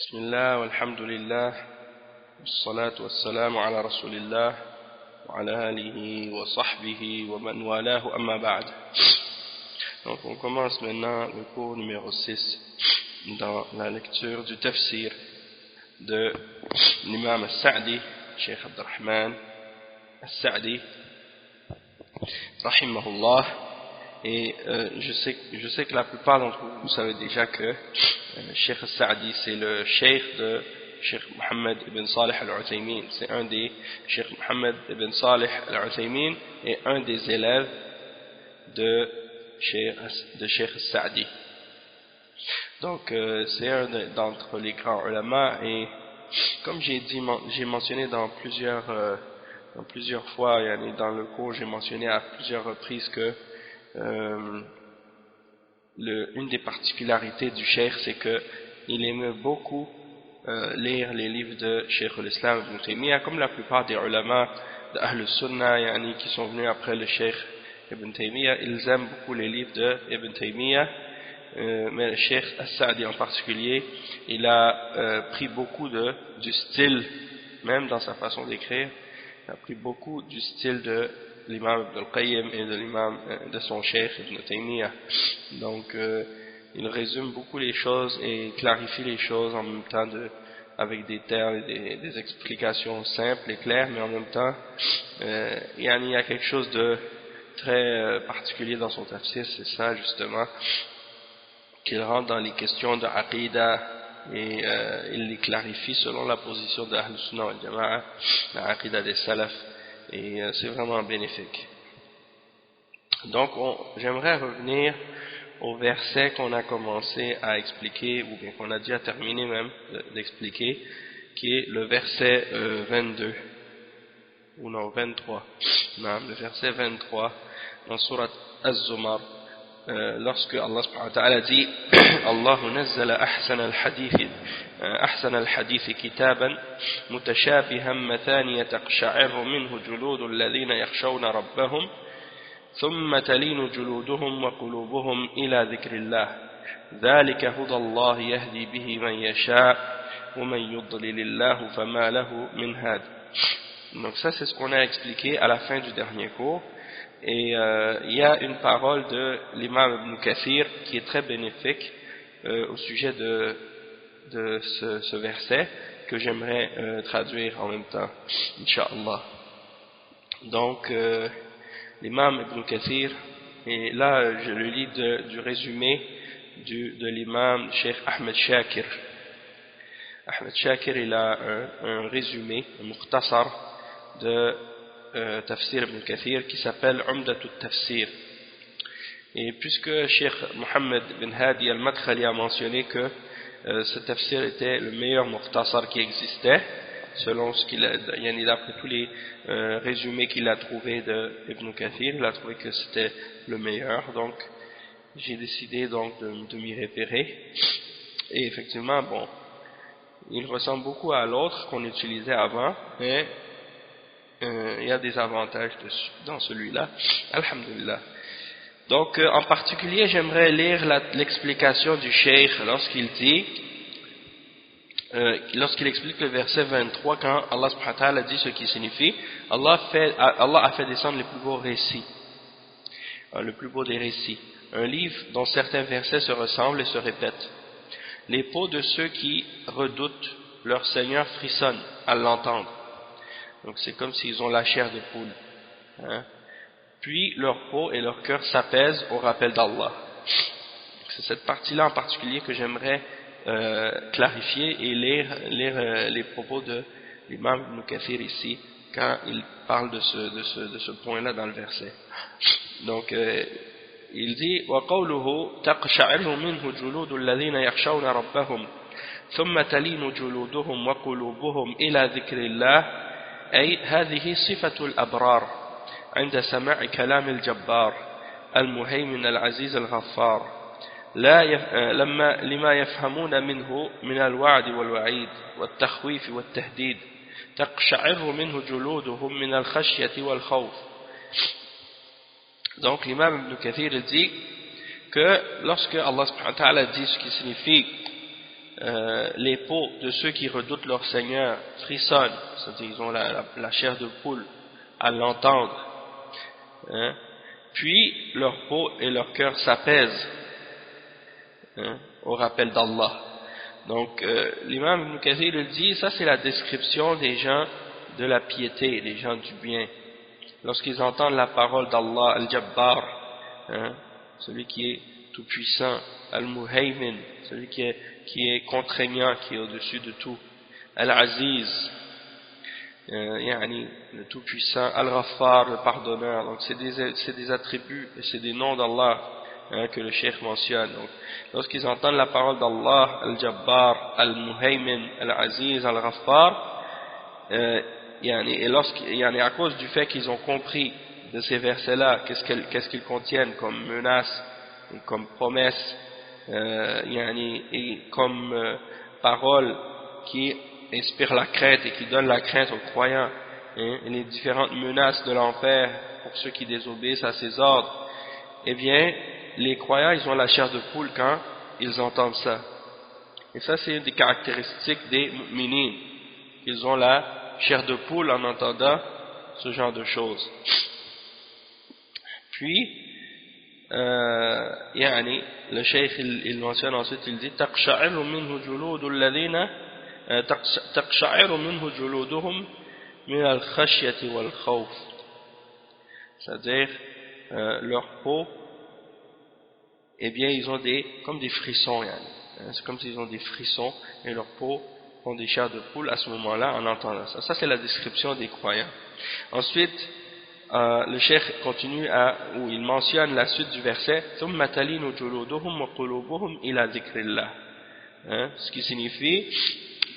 بسم الله والحمد لله والصلاة والسلام على رسول الله وعلى آله وصحبه ومن والاه أما بعد. Donc on commence maintenant le cours numéro 6 dans la lecture du tafsir de l'imam al-Sa'di, Cheikh Abdurrahman al-Sa'di rahimahullah. Et je sais que la plupart d'entre vous savez déjà que Cheikh al-Sa'di c'est le cheikh de Cheikh Mohammed ibn Salih al-Uthaymin. C'est un des Cheikh Mohammed ibn Salih al-Uthaymin et un des élèves de Cheikh al-Sa'di. Donc c'est un d'entre les grands ulama, et comme j'ai mentionné dans plusieurs fois, dans le cours, j'ai mentionné à plusieurs reprises que une des particularités du cheikh, c'est qu'il aimait beaucoup lire les livres de Cheikh al-Islam ibn Taymiyyah, comme la plupart des ulama de Ahl Sunnah qui sont venus après le Cheikh Ibn Taymiyyah. Ils aiment beaucoup les livres de Ibn Taymiyyah, mais le Cheikh al-Sa'di en particulier, il a pris beaucoup du style, même dans sa façon d'écrire, il a pris beaucoup du style de l'imam Ibn al-Qayyim et de l'imam de son cheikh Ibn Taymiyyah. Donc il résume beaucoup les choses et clarifie les choses en même temps avec des termes et des explications simples et claires, mais en même temps il y a quelque chose de très particulier dans son tafsir. C'est ça justement, qu'il rentre dans les questions de Aqidah et il les clarifie selon la position de Ahl Sunnah wal Jama'a, la Aqidah des Salaf. Et c'est vraiment bénéfique. Donc j'aimerais revenir au verset qu'on a commencé à expliquer, ou bien qu'on a déjà terminé même d'expliquer, qui est le verset 22, ou non 23, non, le verset 23 dans Surat Az-Zumar, lorsque Allah subhanahu wa ta'ala dit Allahu nazzala أحسن الحديث كتابا متشابها مثانية تقشعر منه جلود الذين يخشون ربهم ثم تلين جلودهم وقلوبهم إلى ذكر الله ذلك هدى الله يهدي به من يشاء ومن يضلل الله فما له من هاد. Donc ça, c'est ce qu'on a expliqué à la fin du dernier cours. Et il y a une parole de l'imam Ibn Kathir qui est très bénéfique au sujet de ce verset, que j'aimerais traduire en même temps, Inch'Allah. Donc l'imam Ibn Kathir, et là je le lis du résumé de l'imam Cheikh Ahmed Shakir. Ahmed Shakir, il a un résumé, un mukhtasar de Tafsir Ibn Kathir qui s'appelle Umdatut Tafsir. Et puisque Cheikh Mohammed bin Hadi al-Madkhali a mentionné que ce tafsir était le meilleur mukhtasar qui existait, selon ce qu'il a, d'après tous les résumés qu'il a trouvés de Ibn Kathir, il a trouvé que c'était le meilleur. Donc j'ai décidé donc de m'y référer. Et effectivement, bon, il ressemble beaucoup à l'autre qu'on utilisait avant, mais il y a des avantages dans celui-là, alhamdulillah. Donc en particulier, j'aimerais lire l'explication du cheikh lorsqu'il explique le verset 23, quand Allah subhanahu wa ta'ala dit ce qui signifie Allah a fait descendre les plus beaux récits, le plus beau des récits, un livre dont certains versets se ressemblent et se répètent. Les peaux de ceux qui redoutent leur Seigneur frissonnent à l'entendre. Donc c'est comme s'ils ont la chair de poule, hein. Puis leur peau et leur cœur s'apaisent au rappel d'Allah. C'est cette partie-là en particulier que j'aimerais clarifier et lire les propos de l'imam Ibn Kathir ici, quand il parle de ce point-là dans le verset. Donc il dit وَقَوْلُهُ تَقْشَعِرُ مِنْهُ جُلُودُ الَّذِينَ يَخْشَوْنَ رَبَّهُمْ ثُمَّ تَلِينُ جُلُودُهُمْ وَقُلُوبُهُمْ إِلَى ذِكْرِ اللَّهِ أي هذه صفة الأبرار عند سماع كلام الجبار المهيمن العزيز الغفار لما يفهمون منه من الوعد والوعيد والتخويف والتهديد تقشعر منه جلودهم من الخشية والخوف. Donc l'imam Ibn Kathir dit que lorsque Allah subhanahu wa ta'ala dit ce qui signifie les peaux de ceux qui redoutent leur Seigneur frissonnent, c'est-à-dire ils ont la chair de poule à l'entendre, hein, puis leur peau et leur cœur s'apaisent, hein, au rappel d'Allah. Donc l'imam Ibn Kathir il dit, ça c'est la description des gens de la piété, des gens du bien. Lorsqu'ils entendent la parole d'Allah, Al-Jabbar, hein, celui qui est tout puissant, Al-Muhaymin, celui qui est contraignant, qui est au-dessus de tout, Al-Aziz, le tout puissant, Al-Ghaffar, le pardonneur. Donc c'est des attributs et c'est des noms d'Allah, hein, que le cheikh mentionne. Donc lorsqu'ils entendent la parole d'Allah, Al-Jabbar, Al-Muhaymin, Al-Aziz, Al-Ghaffar, et à cause du fait qu'ils ont compris de ces versets-là qu'est-ce qu'ils contiennent comme menaces et comme promesses, et comme paroles qui inspirent la crainte et qui donnent la crainte aux croyants, hein, et les différentes menaces de l'enfer pour ceux qui désobéissent à ses ordres, eh bien les croyants ils ont la chair de poule quand ils entendent ça. Et ça c'est une des caractéristiques des mu'minines, ils ont la chair de poule en entendant ce genre de choses. Puis le cheikh il mentionne ensuite, il dit تقشعر منه جلودهم من الخشية والخوف, c'est-à-dire leur peau, eh bien ils ont comme des frissons, c'est comme s'ils ont des frissons et leur peau ont des chairs de poule à ce moment-là en entendant ça. Ça c'est la description des croyants. Ensuite le cheikh continue où il mentionne la suite du verset ثم تلين جلودهم وقلوبهم إلى ذكر الله, ce qui signifie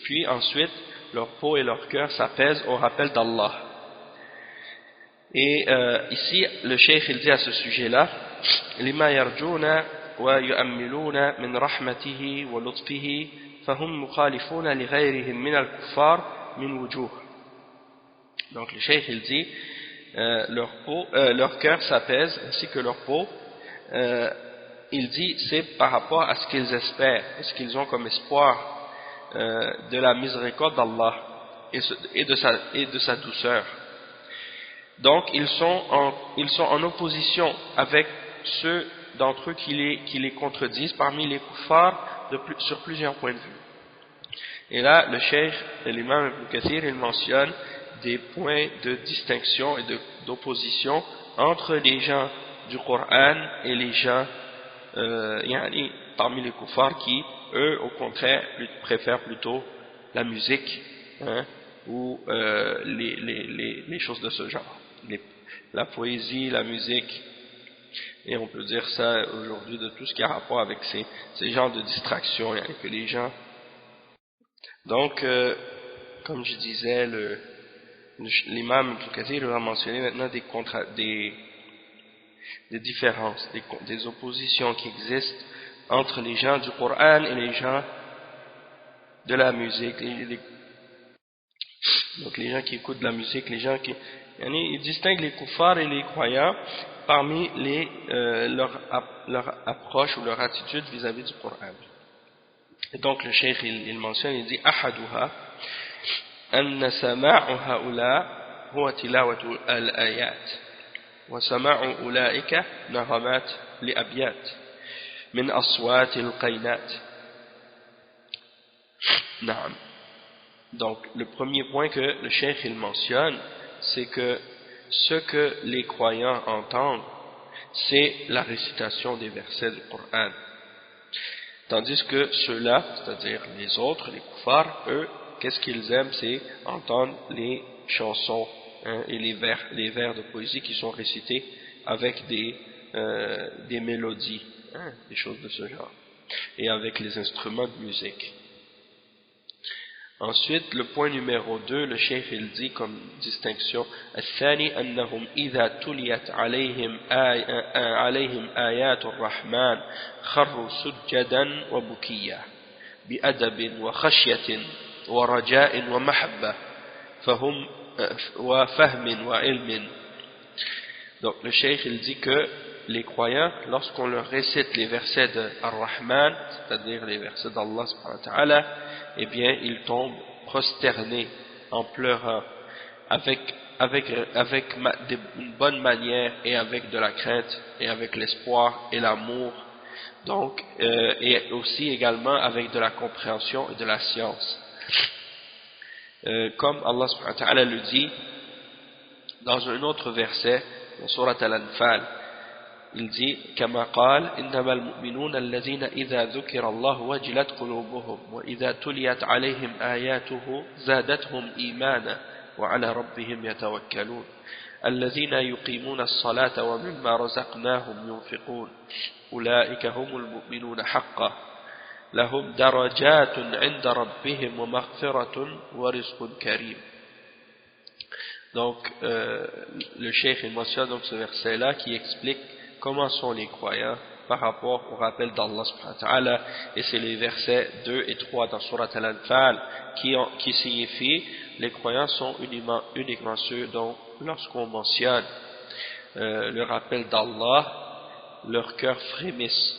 puis ensuite leur peau et leur cœur s'apaisent au rappel d'Allah. Et ici le cheikh il dit à ce sujet-là لما يرجون ويؤملون من رحمته ولطفه فهم مخالفون لغيرهم من الكفار من وجوه. Donc le cheikh il dit leur cœur s'apaise ainsi que leur peau, il dit c'est par rapport à ce qu'ils espèrent, ce qu'ils ont comme espoir de la miséricorde d'Allah et de sa douceur. Donc ils sont en opposition avec ceux d'entre eux qui les contredisent parmi les kuffars sur plusieurs points de vue. Et là le cheikh et l'imam Ibn Kathir il mentionne des points de distinction et d'opposition entre les gens du Coran et les gens parmi les kuffars qui, eux, au contraire, préfèrent plutôt la musique, hein, ou les choses de ce genre, la poésie, la musique, et on peut dire ça aujourd'hui de tout ce qui a rapport avec ces genres de distractions, que les gens... Donc, comme je disais, l'imam Ibn Kathir va mentionner maintenant des différences, des oppositions qui existent entre les gens du Coran et les gens de la musique. Donc les gens qui écoutent de la musique, les gens qui... ils distinguent les kuffars et les croyants parmi leur approche ou leur attitude vis-à-vis du Coran. Et donc le cheikh il mentionne, il dit أحدها أن سماع هؤلاء هو تلاوة الآيات وسماع أولئك نغمات لأبيات من أصوات القينات. نعم. Donc le premier point que le cheikh il mentionne, c'est que ce que les croyants entendent, c'est la récitation des versets du Coran. Tandis que ceux-là, c'est-à-dire les autres, les kuffars, eux, qu'est-ce qu'ils aiment, c'est entendre les chansons, hein, et les vers de poésie qui sont récités avec des mélodies, hein, des choses de ce genre, et avec les instruments de musique. Ensuite, le point numéro 2, le cheikh il dit comme distinction الثاني أنهم إذا تليت عليهم آيات الرحمن خروا سجدا وبكيا بأدب وخشية ورجاء ومحبة وفهم وعلم. Donc le cheikh il dit que les croyants, lorsqu'on leur récite les versets de Ar-Rahman, c'est-à-dire les versets d'Allah subhanahu wa ta'ala, eh bien ils tombent prosternés en pleurant d'une bonne manière et avec de la crainte et avec l'espoir et l'amour, donc et aussi également avec de la compréhension et de la science, comme Allah subhanahu wa ta'ala le dit dans un autre verset dans Surat Al-Anfal. Il dit كما قال إنما المؤمنون الذين إذا ذكر الله وجلت قلوبهم وإذا تليت عليهم آياته زادتهم إيمانا وعلى ربهم يتوكلون الذين يقيمون الصلاة ومما رزقناهم ينفقون أولئك هم المؤمنون حقا لهم درجات عند ربهم ومغفرة ورزق كريم. Donc le cheikh il mentionne donc ce verset là qui explique comment sont les croyants par rapport au rappel d'Allah subhanahu wa ta'ala, et c'est les versets 2 et 3 dans Surat Al-Anfal qui signifient les croyants sont uniquement ceux dont lorsqu'on mentionne le rappel d'Allah, leur cœur frémisse,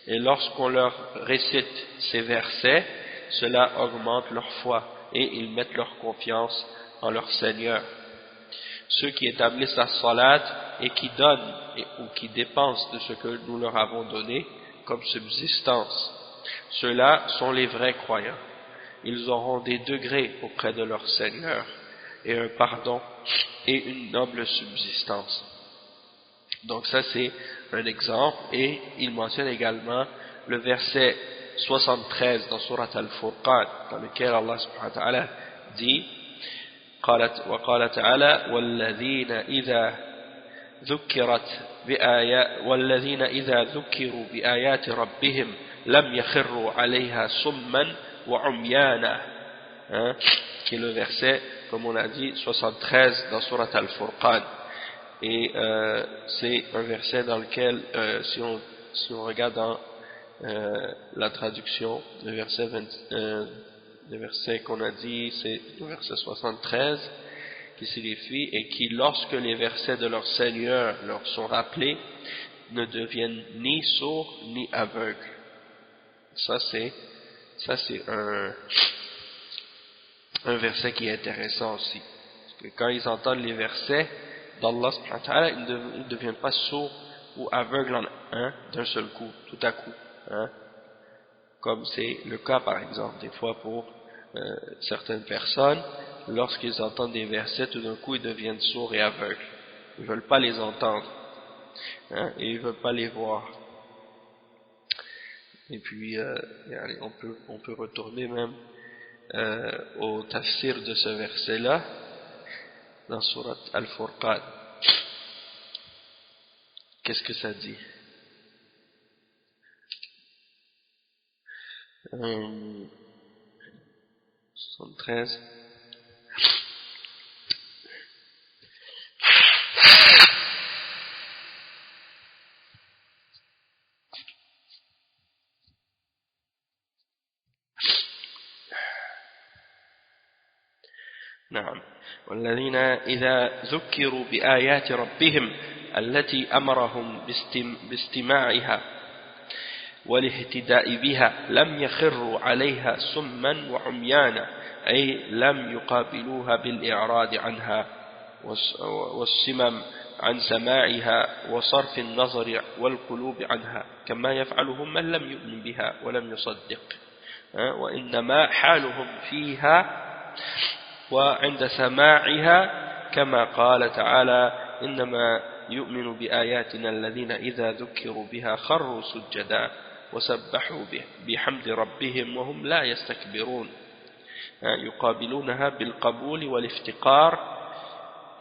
et lorsqu'on leur récite ces versets, cela augmente leur foi et ils mettent leur confiance en leur Seigneur. Ceux qui établissent la salat et qui donnent ou qui dépensent de ce que nous leur avons donné comme subsistance, ceux-là sont les vrais croyants. Ils auront des degrés auprès de leur Seigneur et un pardon et une noble subsistance. Donc ça c'est un exemple, et il mentionne également le verset 73 dans Surat Al-Furqan, dans lequel Allah subhanahu wa ta'ala dit وقال تعالى والذين إذا ذكروا بآيات ربهم لم يخروا عليها سما وعميانا, qui est le verset, comme on a dit, 73 dans Surat Al-Furqan. Et c'est un verset dans lequel, si on regarde dans la traduction, le verset qu'on a dit, c'est le verset 73, qui signifie et qui, lorsque les versets de leur Seigneur leur sont rappelés, ne deviennent ni sourds ni aveugles. Ça c'est un verset qui est intéressant aussi. Parce que quand ils entendent les versets d'Allah subhanahu wa ta'ala, ils ne deviennent pas sourds ou aveugles d'un seul coup, tout à coup. Comme c'est le cas par exemple des fois pour certaines personnes, lorsqu'ils entendent des versets, tout d'un coup ils deviennent sourds et aveugles. Ils ne veulent pas les entendre, et ils ne veulent pas les voir. Et puis on peut retourner même au tafsir de ce verset là dans Surat Al-Furqan. Qu'est-ce que ça dit? 73. نعم والذين إذا ذكروا بآيات ربهم التي أمرهم باستماعها والاهتداء بها لم يخروا عليها سما وعميانا أي لم يقابلوها بالإعراض عنها والصمم عن سماعها وصرف النظر والقلوب عنها كما يفعلهم من لم يؤمن بها ولم يصدق وإنما حالهم فيها وعند سماعها كما قال تعالى إنما يؤمن بآياتنا الذين إذا ذكروا بها خروا سجدا وسبحوا بحمد ربهم وهم لا يستكبرون يقابلونها بالقبول والافتقار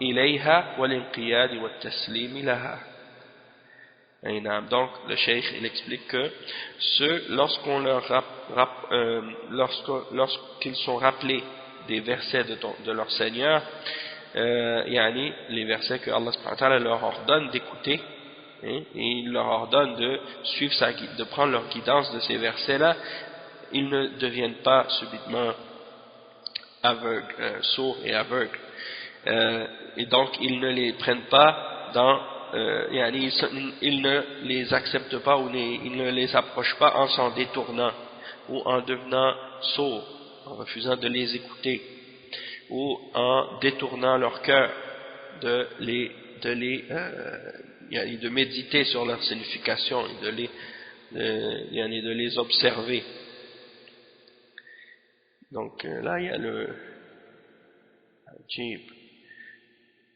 إليها والانقياد والتسليم لها. Donc le cheikh il explique que ceux lorsqu'ils sont rappelés des versets de leur Seigneur, les versets que Allah subhanahu wa ta'ala leur ordonne d'écouter, et il leur ordonne de suivre de prendre leur guidance de ces versets-là, ils ne deviennent pas subitement aveugles, sourds et aveugles, et donc ils ne les prennent pas dans il ne les accepte pas ou il ne les approche pas en s'en détournant ou en devenant sourds, en refusant de les écouter ou en détournant leur cœur de méditer sur leur signification et de les observer. Donc là il y a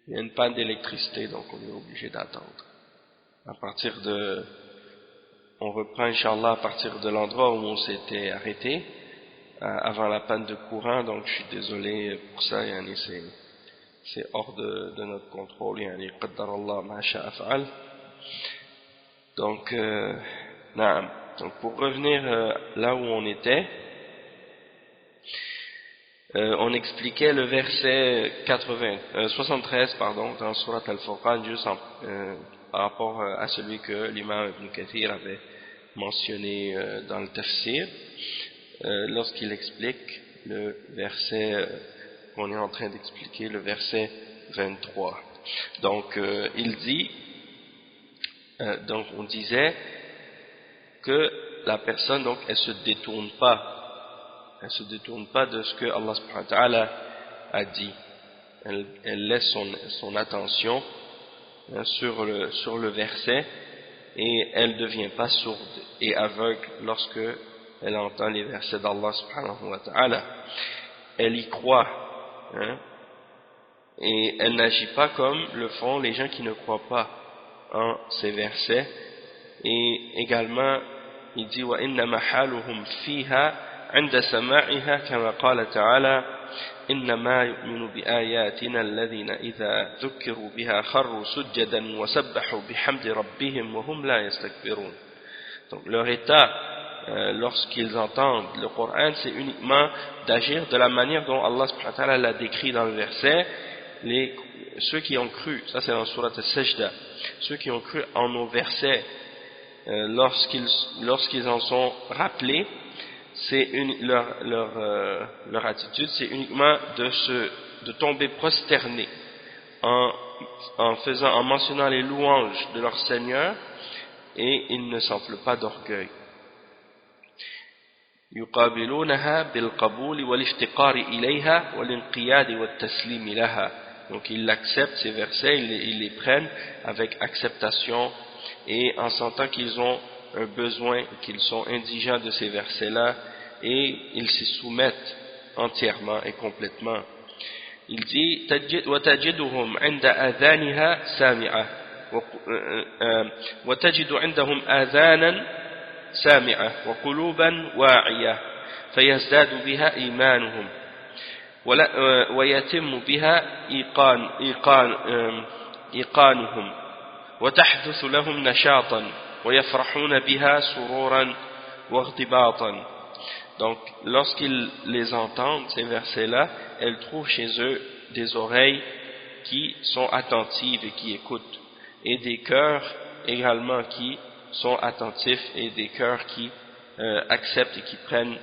il y a une panne d'électricité, donc on est obligé d'attendre. On reprend Inch'Allah à partir de l'endroit où on s'était arrêté avant la panne de courant, donc je suis désolé pour ça, c'est hors de notre contrôle, qaddarallah ma sha'a fa'al. Donc pour revenir là où on était, on expliquait le verset 73 dans Surat Al-Furqan, juste par rapport à celui que l'imam Ibn Kathir avait mentionné dans le tafsir, lorsqu'il explique le verset qu'on est en train d'expliquer, le verset 23. Donc il dit, donc on disait que la personne, donc elle se détourne pas de ce que Allah subhanahu wa ta'ala a dit. Elle laisse son attention sur le verset et elle ne devient pas sourde et aveugle lorsque elle entend les versets d'Allah subhanahu wa ta'ala. Elle y croit et elle n'agit pas comme le font les gens qui ne croient pas en ces versets. Et également il dit wa inna mahaluhum fiha عند سماعها كما قال تعالى إنما يؤمن بآياتنا الذين إذا ذكروا بها خروا سجدا وسبحوا بحمد ربهم وهم لا يستكبرون. Donc leur état lorsqu'ils entendent le Coran, c'est uniquement d'agir de la manière dont Allah subhanahu wa ta'ala l'a décrit dans le verset. Ceux qui ont cru, ça c'est dans Surat Al-Sajda, ceux qui ont cru en nos versets lorsqu'ils en sont rappelés, leur attitude, c'est uniquement de tomber prosterné en mentionnant les louanges de leur Seigneur, et ils ne s'enflent pas d'orgueil. يقابلونها بالقبول والافتقار إليها والانقياد والتسليم لها. Donc ils acceptent ces versets, ils les prennent avec acceptation et en sentant qu'ils ont un besoin, qu'ils sont indigents de ces versets-là, et ils s'y soumettent entièrement et complètement. Il dit وَتَجِدُهُمْ عِنْدَ آذَانِهَا سَامِعَةً وَتَجِدُ عِنْدَهُمْ آذَانًا سَامِعَةً وَقُلُوبًا وَاعِيَةً فَيَزْدَادُ بِهَا إِيمَانُهُمْ وَيَتِمُّ بِهَا إيقانُهُمْ وَتَحْدُثُ لَهُمْ نَشَاطًا وَيَفْرَحُونَ بِهَا سُرُورًا وَاغْتِبَاطًا. Donc, lorsqu'ils les entendent, ces versets-là, elles trouvent chez eux des oreilles qui sont attentives et qui écoutent, et des cœurs également qui sont attentifs, et des cœurs qui acceptent et qui prennent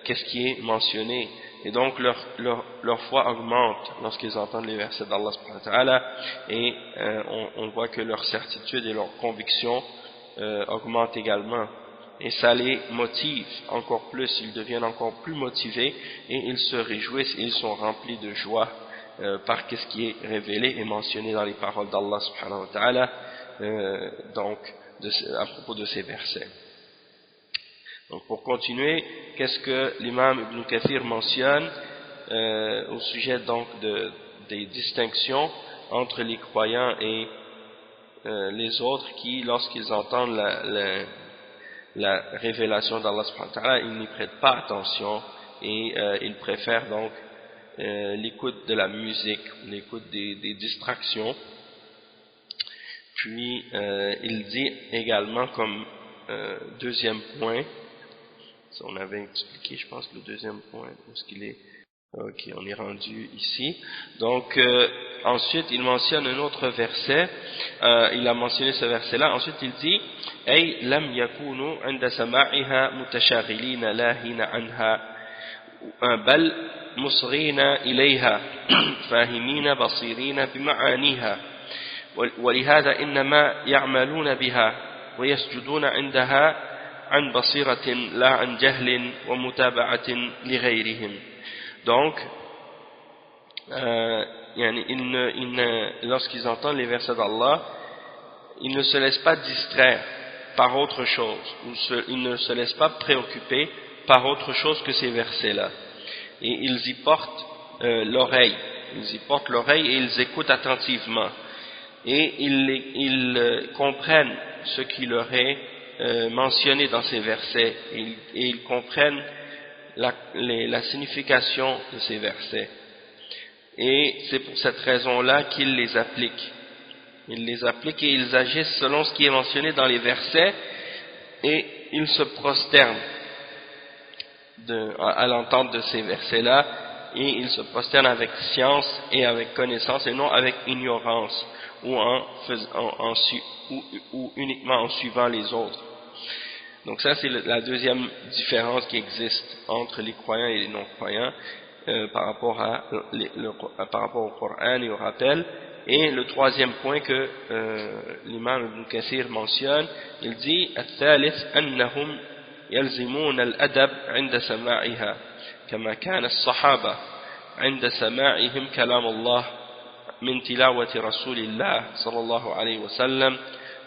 qu'est-ce qui est mentionné. Et donc leur foi augmente lorsqu'ils entendent les versets d'Allah subhanahu wa ta'ala, et on voit que leur certitude et leur conviction augmentent également, et ça les motive encore plus, ils deviennent encore plus motivés et ils se réjouissent et ils sont remplis de joie par ce qui est révélé et mentionné dans les paroles d'Allah subhanahu wa ta'ala, donc à propos de ces versets. Donc pour continuer, qu'est-ce que l'imam Ibn Kathir mentionne au sujet donc des distinctions entre les croyants et les autres qui, lorsqu'ils entendent la révélation d'Allah subhanahu wa ta'ala, ils n'y prêtent pas attention et ils préfèrent donc l'écoute de la musique, l'écoute des distractions. Puis il dit également comme deuxième point, on avait expliqué je pense le deuxième point, où est-ce qu'il est? Ok, on est rendu ici. Donc ensuite il mentionne un autre verset, il a mentionné ce verset là, ensuite il dit أي لم يكونوا عند سماعها متشاغلين لاهين عنها بل مصغين إليها فاهمين بصيرين بمعانيها ولهذا إنما يعملون بها ويسجدون عندها عن بصيرة لا عن جهل ومتابعة لغيرهم. Donc lorsqu'ils entendent les versets d'Allah, ils ne se laissent pas distraire par autre chose, ils ne se laissent pas préoccuper par autre chose que ces versets-là, et ils y portent l'oreille et ils écoutent attentivement, et ils comprennent ce qui leur est mentionné dans ces versets, et ils comprennent la signification de ces versets, et c'est pour cette raison-là qu'ils les appliquent. Ils les appliquent et ils agissent selon ce qui est mentionné dans les versets, et ils se prosternent à l'entente de ces versets-là, et ils se prosternent avec science et avec connaissance, et non avec ignorance ou uniquement en suivant les autres. Donc ça, c'est la deuxième différence qui existe entre les croyants et les non-croyants par rapport au Coran et au rappel. Et le troisième point que l'imam Ibn Kathir mentionne, il dit الثالث أنهم يلزمون الأدب عند سماعها كما كان الصحابة عند سماعهم كلام الله من تلاوة رسول الله صلى الله عليه وسلم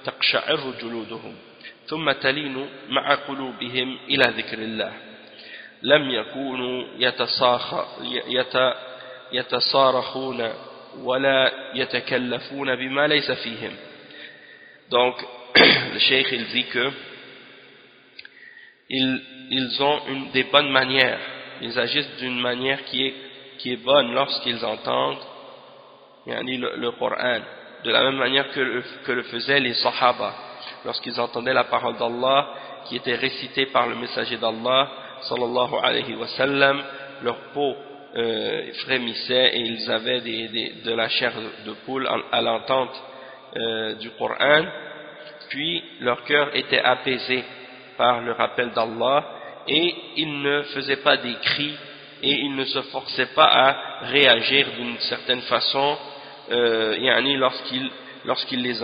تقشعر جلودهم ثم تلين مع قلوبهم إلى ذكر الله لم يكونوا يتصارخون ولا يتكلفون بما ليس فيهم. Donc le cheikh il dit que ils ont des bonnes manières, ils agissent d'une manière qui est bonne lorsqu'ils entendent le Coran, de la même manière que le faisaient les Sahaba lorsqu'ils entendaient la parole d'Allah qui était récitée par le messager d'Allah sallallahu alayhi wa sallam, leur peau frémissaient et ils avaient de la chair de poule à l'entente du Coran, puis leur cœur était apaisé par le rappel d'Allah, et ils ne faisaient pas des cris et ils ne se forçaient pas à réagir d'une certaine façon lorsqu'ils les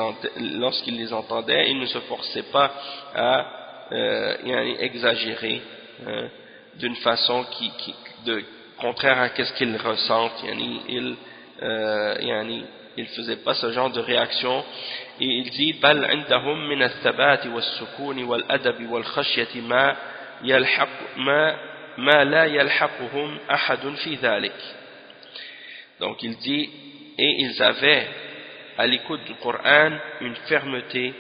entendaient, ils ne se forçaient pas à exagérer d'une façon contraire à ce qu'ils ressentent. Ils faisaient pas ce genre de réaction, et il dit بل عندهم من الثبات والسكون والأدب والخشية ما لا يلحقهم أحد في ذلك. Donc il dit, et ils avaient à l'écoute du Coran une fermeté,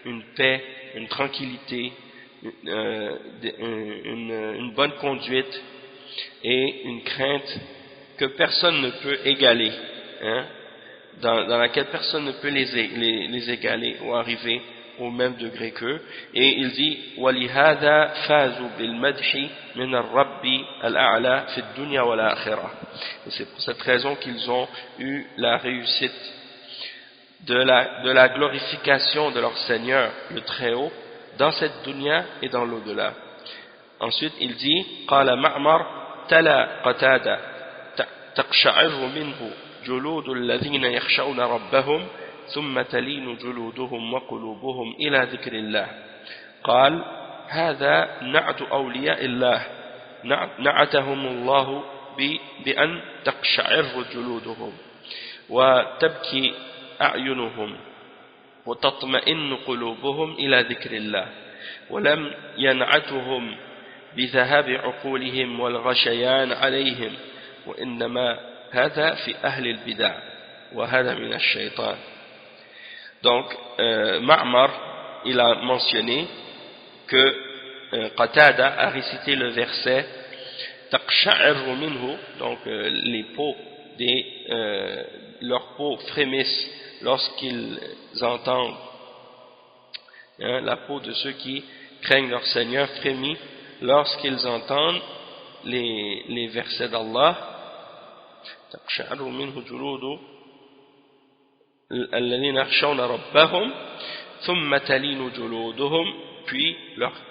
une paix, une tranquillité, une bonne conduite et une crainte que personne ne peut égaler, dans laquelle personne ne peut les égaler ou arriver au même degré qu'eux. Et il dit وَلِهَذَا فَازُوا بِالْمَدْحِ مِنَ الرَّبِّ الْأَعْلَى فِي الدُّنْيَا وَالْآخِرَةِ. Et c'est pour cette raison qu'ils ont eu la réussite de la glorification de leur Seigneur, le Très-Haut, dans cette dunya et dans l'au-delà. Ensuite il dit قال معمر تلا قتادة تقشعر منه جلود الذين يخشون ربهم ثم تلين جلودهم وقلوبهم إلى ذكر الله. قال هذا نعت أولياء الله نعتهم الله بأن تقشعر جلودهم وتبكي أعينهم وتطمئن قلوبهم إلى ذكر الله ولم ينعتهم بذهاب عقولهم والغشيان عليهم وإنما هذا في أهل البدع وهذا من الشيطان. Donc Ma'mar il a mentionné que Qatada a récité le verset taqsha'irru minhu, donc les peaux leurs peaux frémissent lorsqu'ils entendent, la peau de ceux qui craignent leur Seigneur frémit lorsqu'ils entendent les versets d'Allah. taqsha'irru minhu juludu الذين يخشون ربهم ثم تلين جلودهم, puis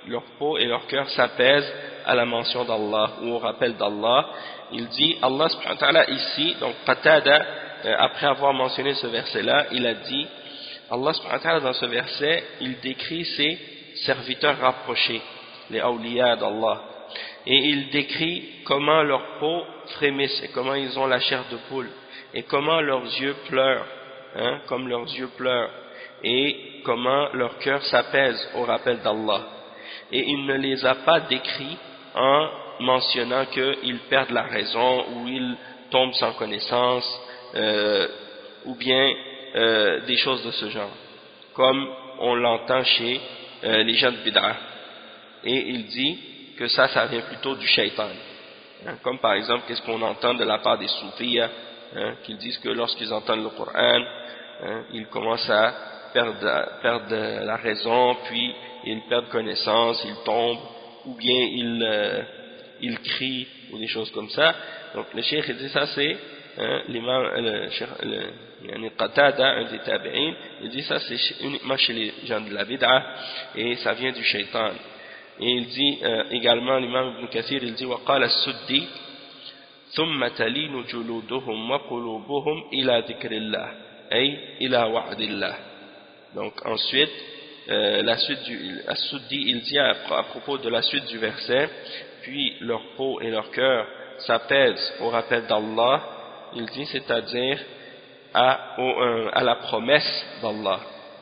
leur peau et leur cœur s'apaisent à la mention d'Allah ou au rappel d'Allah. Il dit Allah subhanahu wa ta'ala ici, donc Qatada après avoir mentionné ce verset-là, il a dit, Allah subhanahu wa ta'ala dans ce verset, il décrit ses serviteurs rapprochés, les awliya d'Allah, et il décrit comment leur peau frémisse et comment ils ont la chair de poule et comment leurs yeux pleurent, hein, comme leurs yeux pleurent, et comment leur cœur s'apaise au rappel d'Allah. Et il ne les a pas décrits en mentionnant qu'ils perdent la raison ou ils tombent sans connaissance ou bien des choses de ce genre, comme on l'entend chez les gens de bid'ah. Et il dit que ça vient plutôt du shaitan, hein, comme par exemple qu'est-ce qu'on entend de la part des soufis, hein, qu'ils disent que lorsqu'ils entendent le Coran, hein, ils commencent à perdre la raison, puis ils perdent connaissance, ils tombent, ou bien ils crient, ou des choses comme ça. Donc le cheikh dit ça c'est l'imam Qatada, un des tabi'in, il dit ça c'est uniquement chez les gens de la bid'ah et ça vient du shaitan. Et il dit également, l'imam Ibn Kathir, il dit وقال السدي ثم تلين جلودهم وقلوبهم إلى ذكر الله أي إلى وعد الله. Donc ensuite la suite du As-Suddi, il dit à propos de la suite du verset, puis leur peau et leur cœur s'apaisent au rappel d'Allah, il dit c'est-à-dire à la promesse d'Allah,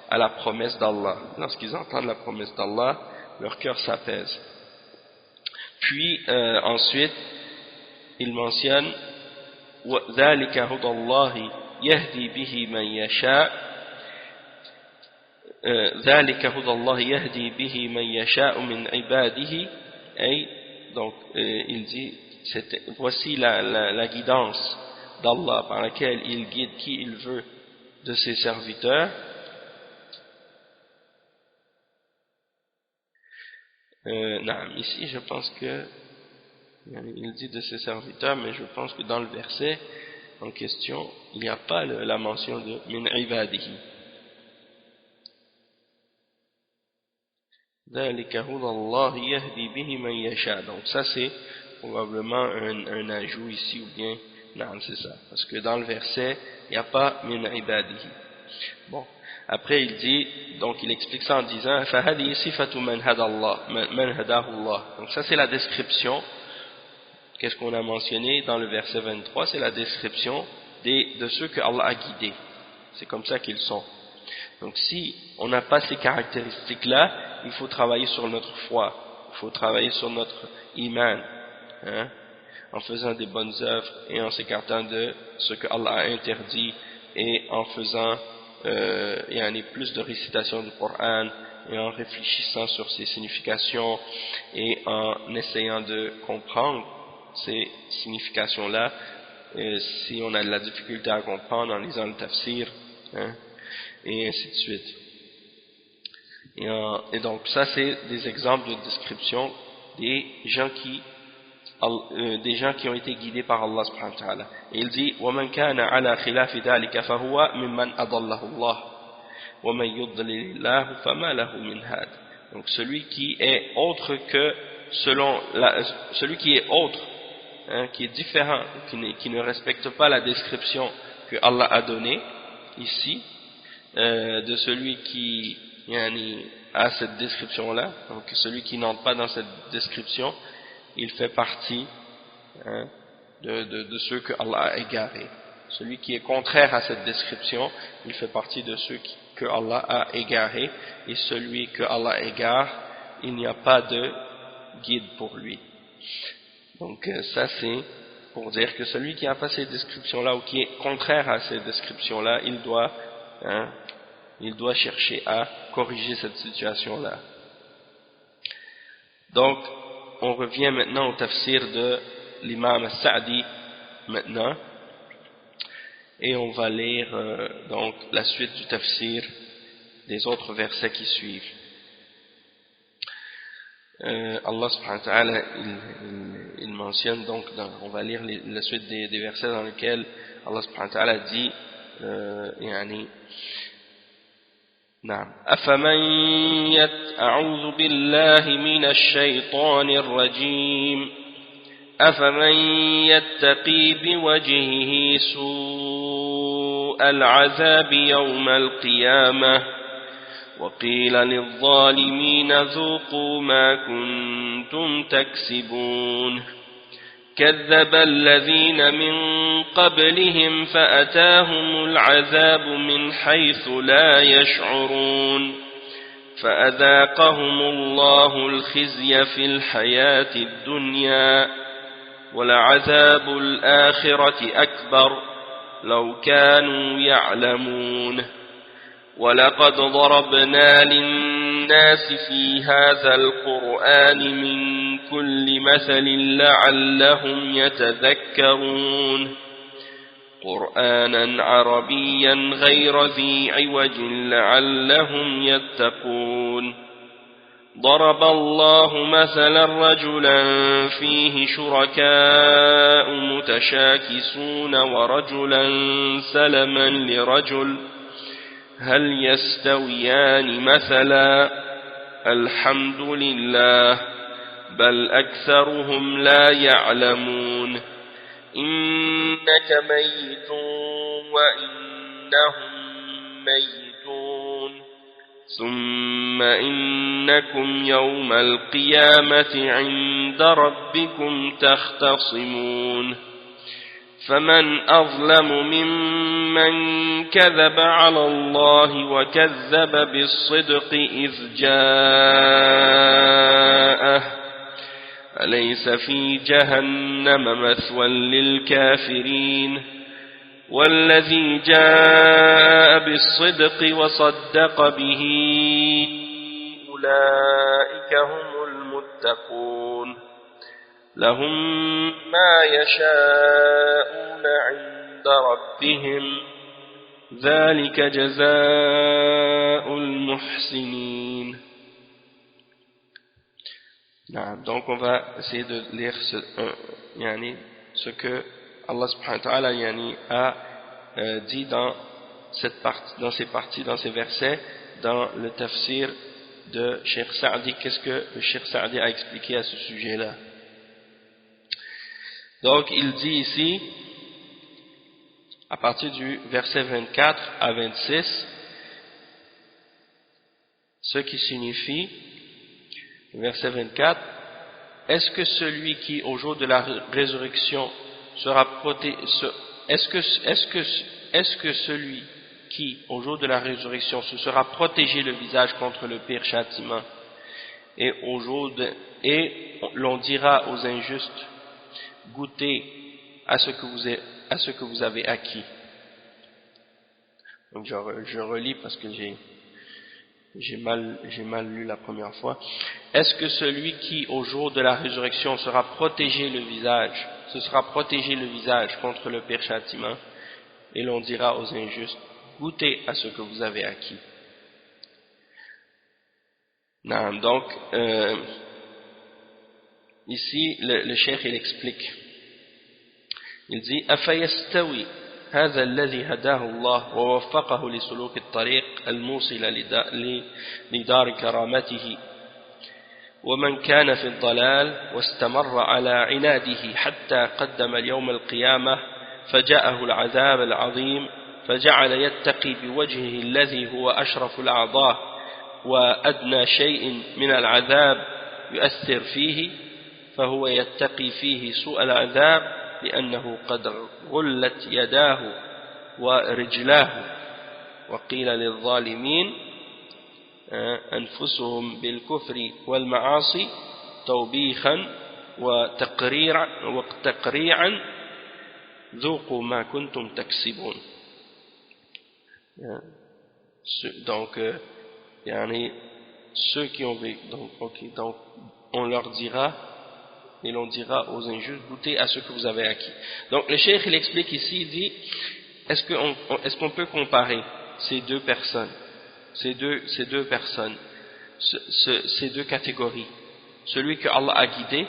à la promesse d'Allah. Lorsqu'ils entendent la promesse d'Allah, leur cœur s'apaise. Puis ensuite il mentionne ذلك هدى الله يهدي به من يشاء ذلك هدى الله يهدي به من يشاء من عباده. Donc il dit voici la guidance d'Allah par laquelle il guide qui il veut de ses serviteurs. Ici je pense que il dit de ses serviteurs, mais je pense que dans le verset en question il n'y a pas la mention de min ibadihi. Donc ça c'est probablement un ajout ici, ou bien non, c'est ça, parce que dans le verset il n'y a pas min ibadihi. Bon, après il dit, donc il explique ça en disant فَهَذِهِ صِفَةُ مَنْ هَدَاهُ اللَّهُ. Donc ça c'est la description. Qu'est-ce qu'on a mentionné dans le verset 23? C'est la description de ceux que Allah a guidés. C'est comme ça qu'ils sont. Donc si on n'a pas ces caractéristiques-là, il faut travailler sur notre foi, il faut travailler sur notre iman, hein, en faisant des bonnes œuvres et en s'écartant de ce que Allah a interdit et en faisant plus de récitation du Coran et en réfléchissant sur ses significations et en essayant de comprendre ces significations-là. Si on a de la difficulté à comprendre en lisant le tafsir, hein, et ainsi de suite. Et donc ça c'est des exemples de description des gens qui ont été guidés par Allah subhanahu wa ta'ala. Et il dit وَمَنْ كَانَ عَلَى خِلَافِ ذَلِكَ فَهُوَ مِمَّنْ أَضَلَّهُ اللَّهُ وَمَنْ يُضْلِلِ اللَّهُ فَمَا لَهُ مِنْ هَادٍ. Donc celui qui est autre que celui qui est autre, hein, qui est différent, qui ne respecte pas la description que Allah a donnée ici, de celui qui a cette description-là, donc celui qui n'entre pas dans cette description, il fait partie, hein, de ceux que Allah a égarés. Celui qui est contraire à cette description, il fait partie de ceux que Allah a égarés, et celui que Allah égare, il n'y a pas de guide pour lui. Donc ça c'est pour dire que celui qui n'a pas ces descriptions-là ou qui est contraire à ces descriptions-là, il doit chercher à corriger cette situation-là. Donc, on revient maintenant au tafsir de l'imam As-Sa'di maintenant, et on va lire donc la suite du tafsir des autres versets qui suivent. Allah subhanahu wa ta'ala il mentionne donc, on va lire la suite des versets dans lesquels Allah subhanahu wa ta'ala dit نعم أعوذ بالله من الشيطان الرجيم أفمن يتقي بوجهه سوء العذاب يوم القيامة وقيل للظالمين ذوقوا ما كنتم تكسبون كذب الذين من قبلهم فأتاهم العذاب من حيث لا يشعرون فأذاقهم الله الخزي في الحياة الدنيا ولعذاب الآخرة أكبر لو كانوا يعلمون ولقد ضربنا للناس في هذا القرآن من كل مثل لعلهم يتذكرون قرآنا عربيا غير ذي عوج لعلهم يتقون ضرب الله مثلا رجلا فيه شركاء متشاكسون ورجلا سلما لرجل هل يستويان مثلا الحمد لله بل أكثرهم لا يعلمون إنك ميت وإنهم ميتون ثم إنكم يوم القيامة عند ربكم تختصمون فمن أظلم ممن كذب على الله وكذب بالصدق إذ جاءه أليس في جهنم مثوى للكافرين والذي جاء بالصدق وصدق به أولئك هم المتقون لهم ما يشاءون عند ربهم ذلك جزاء المحسنين. Donc on va essayer de lire ce que Allah subhanahu wa ta'ala a dit dans cette partie, dans ces parties, dans ces versets, dans le tafsir de Cheikh Sa'di. Qu'est-ce que le Cheikh Sa'di a expliqué à ce sujet-là? Donc il dit ici, à partir du verset 24 à 26, ce qui signifie, verset 24, est-ce que celui qui au jour de la résurrection sera protégé, est-ce que celui qui au jour de la résurrection se sera protégé le visage contre le pire châtiment, et l'on dira aux injustes, goûtez à ce que vous avez acquis. Donc je relis parce que j'ai mal lu la première fois. Est-ce que celui qui au jour de la résurrection sera protégé le visage contre le pire châtiment, et l'on dira aux injustes, goûtez à ce que vous avez acquis. Donc ici le cheikh il explique, il dit أفيستوي هذا الذي هداه الله ووفقه لسلوك الطريق الموصل لدار كرامته ومن كان في الضلال واستمر على عناده حتى قدم اليوم القيامة فجاءه العذاب العظيم فجعل يتقي بوجهه الذي هو أشرف الأعضاء وأدنى شيء من العذاب يؤثر فيه فهو يتقي فيه سوء العذاب لأنه قد غلت يداه ورجلاه وقيل للظالمين أنفسهم بالكفر والمعاصي توبيخا وتقريعا ذوقوا ما كنتم تكسبون. Donc ceux qui ont vécu, donc on leur dira, et l'on dira aux injustes, goûtez à ce que vous avez acquis. Donc le cheikh il explique ici, il dit, est-ce qu'on peut comparer ces deux personnes, ces deux catégories, celui que Allah a guidé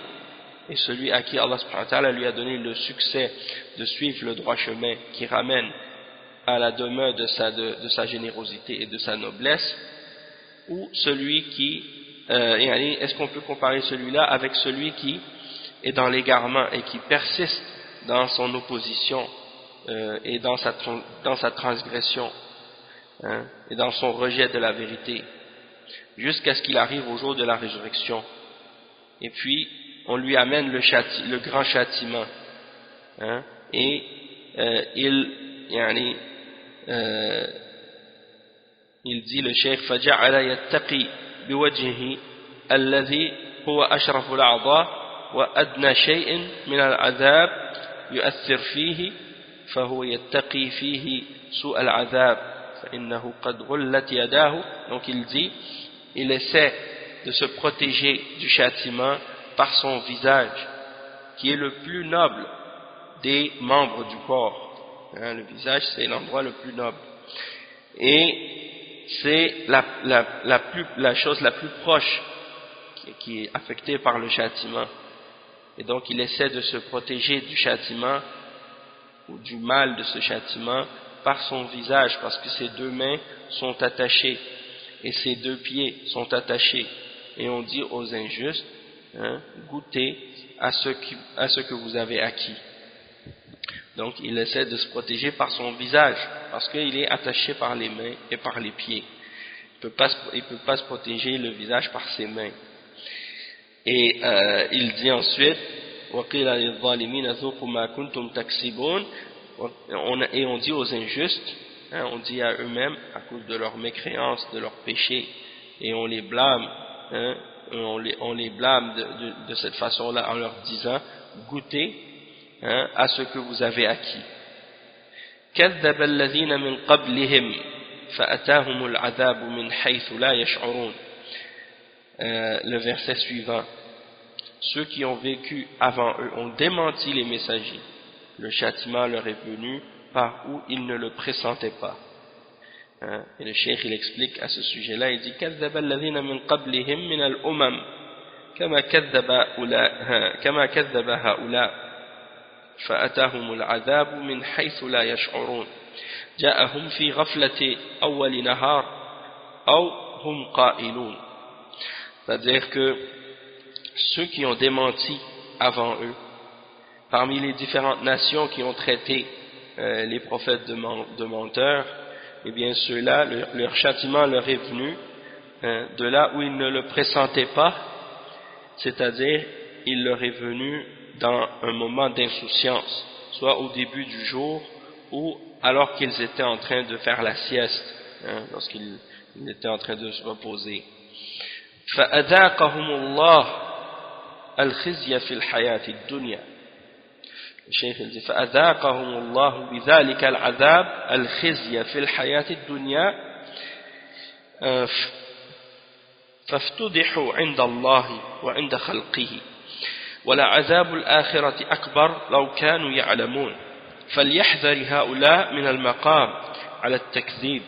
et celui à qui Allah subhanahu wa ta'ala lui a donné le succès de suivre le droit chemin qui ramène à la demeure de sa générosité et de sa noblesse, ou celui qui est-ce qu'on peut comparer celui-là avec celui qui est dans l'égarement et qui persiste dans son opposition et dans sa transgression, hein, et dans son rejet de la vérité, jusqu'à ce qu'il arrive au jour de la résurrection. Et puis, on lui amène le grand châtiment, hein, et il dit le cheikh فجعل يتقي بوجهه الذي هو أشرف الأعضاء وأدنى شيء من العذاب يؤثر فيه فهو يتقي فيه سوء العذاب فإنه قد غلت يداه. Donc il dit, il essaie de se protéger du châtiment par son visage qui est le plus noble des membres du corps, hein, le visage c'est l'endroit le plus noble et c'est la chose la plus proche qui est affectée par le châtiment, et donc il essaie de se protéger du châtiment ou du mal de ce châtiment par son visage, parce que ses deux mains sont attachées et ses deux pieds sont attachés, et on dit aux injustes, hein, goûtez à ce que vous avez acquis. Donc il essaie de se protéger par son visage, parce qu'il est attaché par les mains et par les pieds. Il ne peut pas se protéger le visage par ses mains. Et il dit ensuite, et on dit aux injustes, hein, on dit à eux-mêmes, à cause de leur mécréance, de leur péché, et on les blâme, hein, on les blâme de cette façon-là en leur disant, goûtez, hein, à ce que vous avez acquis. كذب الذين من قبلهم فأتاهم العذاب من حيث لا يشعرون. Le verset suivant, ceux qui ont vécu avant eux ont démenti les messagers, le châtiment leur est venu par où ils ne le pressentaient pas. Hein? Et le cheikh il explique à ce sujet-là, il dit كذب الذين من قبلهم من الأمم كما كذب هؤلاء فأتاهم العذاب من حيث لا يشعرون جاءهم في غفلة أول نهار أو هم قائلون. C'est-à-dire que ceux qui ont démenti avant eux, parmi les différentes nations qui ont traité les prophètes de menteurs, eh bien ceux-là, leur châtiment leur est venu de là où ils ne le pressentaient pas, c'est-à-dire il leur est venu dans un moment d'insouciance, soit au début du jour ou alors qu'ils étaient en train de faire la sieste, hein, lorsqu'ils étaient en train de se reposer. فأذاقهم الله الخزي في الحياة الدنيا. الشيخ dit فأذاقهم الله بذلك العذاب الخزي في الحياة الدنيا فافتضحوا عند الله وعند خلقه ولعذاب الآخرة أكبر لو كانوا يعلمون فليحذر هؤلاء من المقام على التكذيب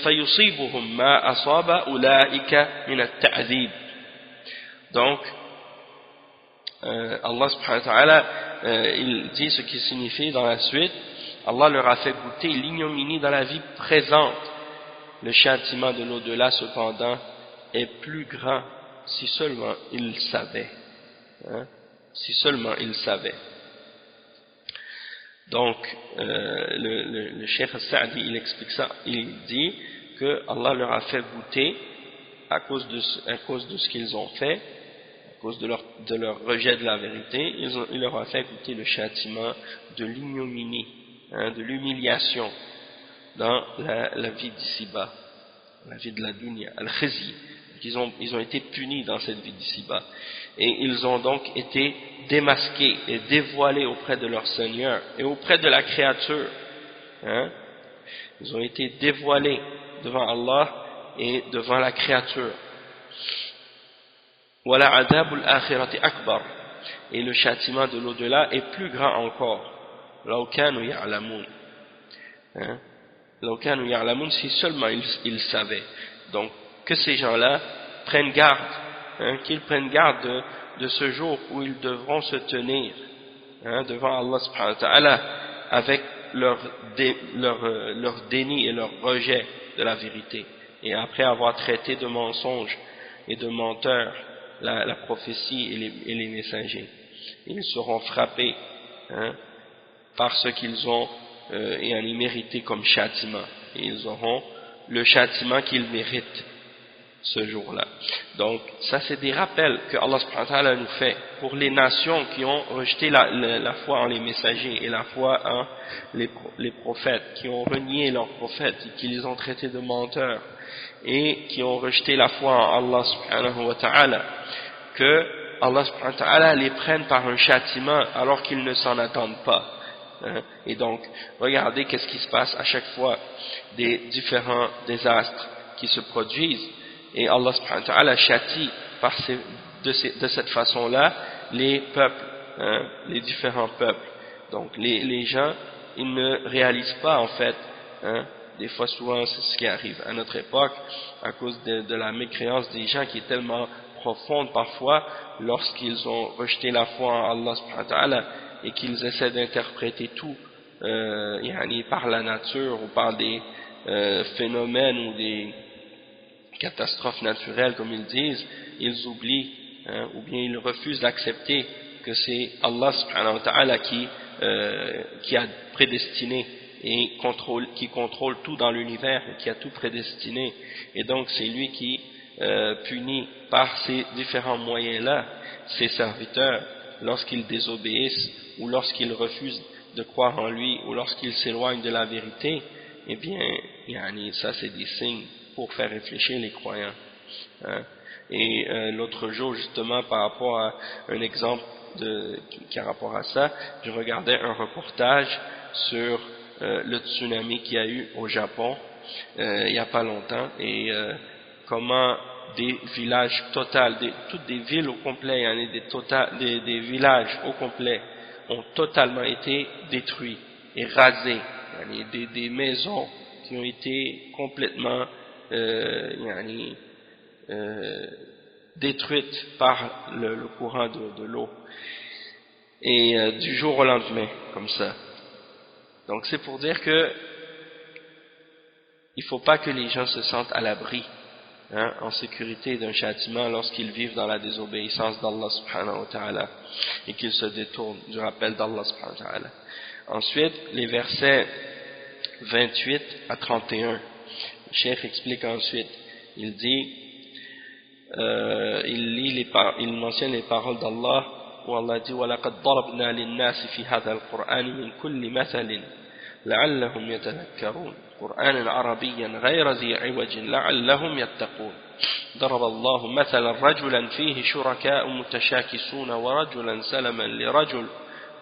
فيصيبهم ما أصاب أولئك من التعذيب. Donc Allah subhanahu wa ta'ala il dit ce qui signifie dans la suite, Allah leur a fait goûter l'ignominie dans la vie présente, le châtiment de l'au-delà cependant est plus grand si seulement ils savaient, hein? Si seulement ils savaient. Donc le cheikh Sa'di il explique ça, il dit que Allah leur a fait goûter à cause de ce qu'ils ont fait, à cause de leur rejet de la vérité, il leur a fait goûter le châtiment de l'ignominie, hein, de l'humiliation dans la vie d'ici-bas, la vie de la dunya, al-khizi. Ils ont été punis dans cette vie d'ici-bas, et ils ont donc été démasqués et dévoilés auprès de leur Seigneur et auprès de la créature, hein? Ils ont été dévoilés devant Allah et devant la créature. Wala adabul akhirati akbar, et le châtiment de l'au-delà est plus grand encore. Law kanu ya'lamun, hein? Law kanu ya'lamun, si seulement ils savaient. Donc que ces gens-là prennent garde, hein, qu'ils prennent garde de ce jour où ils devront se tenir, hein, devant Allah subhanahu wa ta'ala avec leur déni et leur rejet de la vérité, et après avoir traité de mensonges et de menteurs la prophétie et les messagers. ils seront frappés, hein, par ce qu'ils ont mérité comme châtiment, et ils auront le châtiment qu'ils méritent ce jour-là. Donc ça c'est des rappels que Allah subhanahu wa ta'ala nous fait pour les nations qui ont rejeté la foi en les messagers et la foi en les prophètes, qui ont renié leurs prophètes et qui les ont traités de menteurs et qui ont rejeté la foi en Allah subhanahu wa ta'ala, que Allah subhanahu wa ta'ala les prenne par un châtiment alors qu'ils ne s'en attendent pas. Et donc regardez qu'est-ce qui se passe à chaque fois des différents désastres qui se produisent, et Allah subhanahu wa ta'ala châtie de cette façon-là les peuples, les différents peuples. Donc les gens, ils ne réalisent pas en fait, des fois souvent c'est ce qui arrive à notre époque à cause de la mécréance des gens qui est tellement profonde parfois lorsqu'ils ont rejeté la foi en Allah subhanahu wa ta'ala et qu'ils essaient d'interpréter tout par la nature ou par des phénomènes ou des catastrophes naturelles comme ils disent, ils oublient, ou bien ils refusent d'accepter que c'est Allah subhanahu wa ta'ala qui a prédestiné et qui contrôle tout dans l'univers, qui a tout prédestiné, et donc c'est lui qui punit par ces différents moyens-là ses serviteurs lorsqu'ils désobéissent ou lorsqu'ils refusent de croire en lui ou lorsqu'ils s'éloignent de la vérité. Eh bien, ça c'est des signes pour faire réfléchir les croyants. Et l'autre jour, justement, par rapport à un exemple qui a rapport à ça, je regardais un reportage sur le tsunami qu'il y a eu au Japon il n'y a pas longtemps, et comment des villages toutes des villes au complet, des villages au complet ont totalement été détruits et rasés, des maisons qui ont été complètement détruites par le courant de l'eau, et du jour au lendemain comme ça. Donc c'est pour dire que il ne faut pas que les gens se sentent à l'abri, en sécurité d'un châtiment lorsqu'ils vivent dans la désobéissance d'Allah subhanahu wa ta'ala et qu'ils se détournent du rappel d'Allah subhanahu wa ta'ala. Ensuite, les versets 28 à 31, le cheikh explique ensuite, il dit, il mentionne les paroles d'Allah où Allah dit وَلَقَدْ ضَرَبْنَا لِلنَّاسِ فِي هَذَا الْقُرْآنِ مِنْ كُلِّ مَثَلٍ لعلهم يتذكرون قرآنا عربيا غير ذي عوج لعلهم يتقون ضرب الله مثلا رجلا فيه شركاء متشاكسون ورجلا سلما لرجل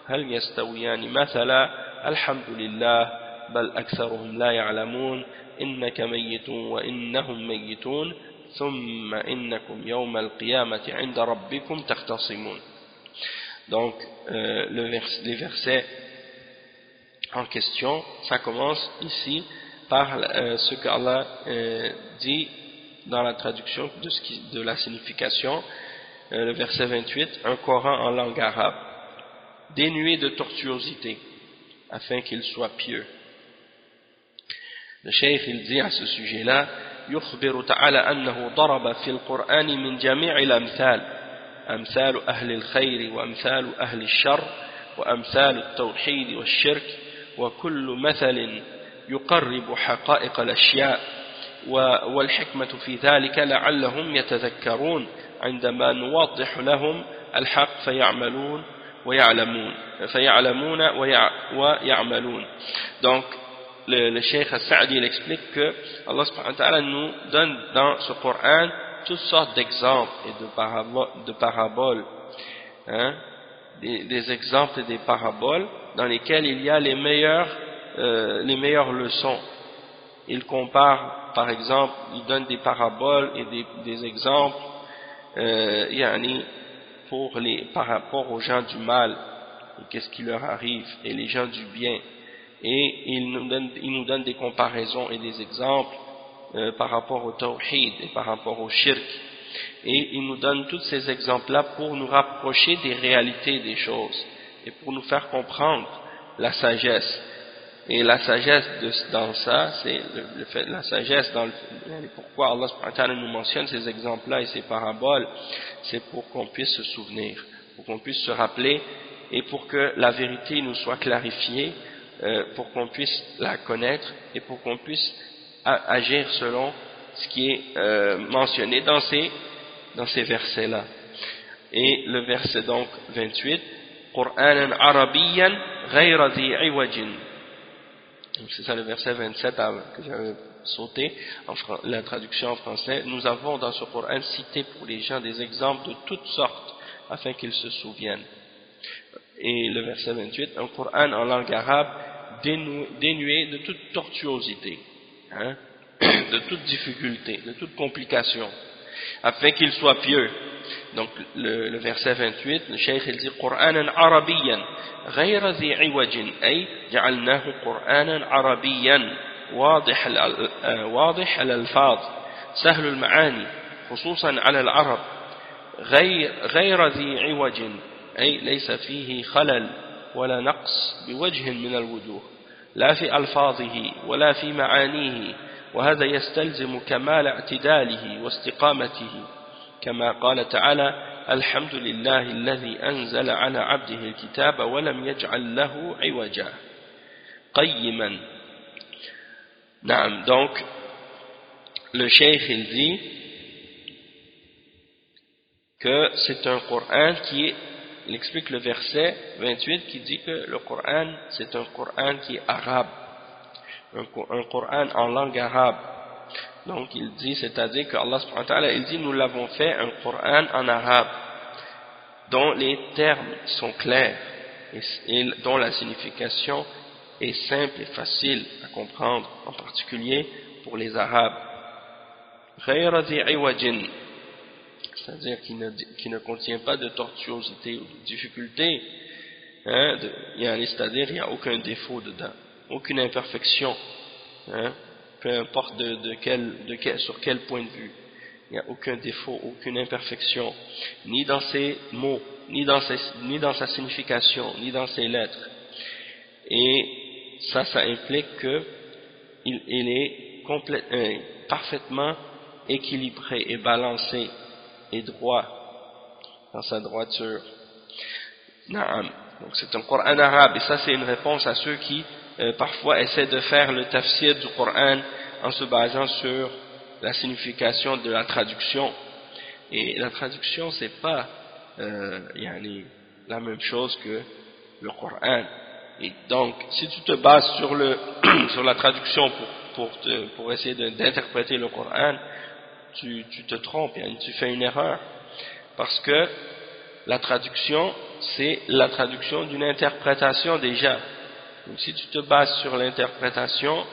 هل يستويان مثلا الحمد لله بل أكثرهم لا يعلمون إنك ميت وإنهم ميتون ثم إنكم يوم القيامة عند ربكم تختصمون. Donc les versets en question, ça commence ici par ce qu'Allah dit dans la traduction de la signification, le verset 28, un Coran en langue arabe, dénué de tortuosité, afin qu'il soit pieux. Le cheikh il dit à ce sujet-là, يخبر تعالى أنه ضرب في القرآن من جميع الأمثال أمثال أهل الخير وأمثال أهل الشر وأمثال التوحيد والشرك وكل مثل يقرب حقائق الأشياء والحكمة في ذلك لعلهم يتذكرون عندما نوضح لهم الحق فيعملون ويعملون. Donc le Cheikh Al-Sa'di il explique que Allah subhanahu wa ta'ala nous donne dans ce Coran toutes sortes d'exemples et de paraboles, des exemples et des paraboles dans lesquels il y a les meilleures leçons. Il compare, par exemple, il donne des paraboles et des exemples par rapport aux gens du mal et qu'est-ce qui leur arrive, et les gens du bien, et il nous donne des comparaisons et des exemples par rapport au tawhid et par rapport au shirk, et il nous donne tous ces exemples-là pour nous rapprocher des réalités des choses et pour nous faire comprendre la sagesse. Et la sagesse dans ça, c'est la sagesse dans pourquoi Allah subhanahu wa ta'ala nous mentionne ces exemples-là et ces paraboles, c'est pour qu'on puisse se souvenir, pour qu'on puisse se rappeler et pour que la vérité nous soit clarifiée, pour qu'on puisse la connaître et pour qu'on puisse agir selon ce qui est mentionné dans ces versets-là. Et le verset donc 28, Qur'anan Arabiyyan ghayra dhi iwajin. C'est ça le verset 27 que j'avais sauté, la traduction en français. Nous avons dans ce Coran cité pour les gens des exemples de toutes sortes afin qu'ils se souviennent. Et le verset 28, un Coran en langue arabe dénué de toute tortuosité, hein, de toute difficulté, de toute complication, afin qu'il soit pieux. Donc le verset 28, le cheikh il dit Qur'anan Arabiyyan غير ذي عوج أي جعلناه قرآنا عربيا واضح الألفاظ سهل المعاني خصوصا على العرب غير ذي عوج أي ليس فيه خلل ولا نقص بوجه من الوجوه لا في ألفاظه ولا في معانيه وهذا يستلزم كمال اعتداله واستقامته كما قال تعالى الحمد لله الذي أنزل على عبده الكتاب ولم يجعل له عوجا قيما. نعم, donc le cheikh il dit que c'est un Coran il explique le verset 28 qui dit que le Coran c'est un Coran qui est arabe, un Coran en langue arabe. Donc il dit, c'est-à-dire que Allah subhanahu wa ta'ala, il dit nous l'avons fait un Coran en arabe dont les termes sont clairs et dont la signification est simple et facile à comprendre, en particulier pour les Arabes. غير ذي عوج, c'est-à-dire qui ne contient pas de tortuosité ou de difficulté, hein, c'est-à-dire il n'y a aucun défaut dedans, aucune imperfection, hein, peu importe sur quel point de vue, il n'y a aucun défaut, aucune imperfection, ni dans ses mots, ni dans sa signification, ni dans ses lettres. Et ça implique qu'il est parfaitement équilibré et balancé et droit dans sa droiture. Naam. Donc c'est un Coran arabe, et ça c'est une réponse à ceux qui parfois essaient de faire le tafsir du Coran en se basant sur la signification de la traduction. Et la traduction c'est pas la même chose que le Coran. Et donc si tu te bases sur la traduction pour essayer d'interpréter le Coran, tu te trompes, tu fais une erreur, parce que la traduction c'est la traduction d'une interprétation déjà. Donc si tu te bases sur l'interprétation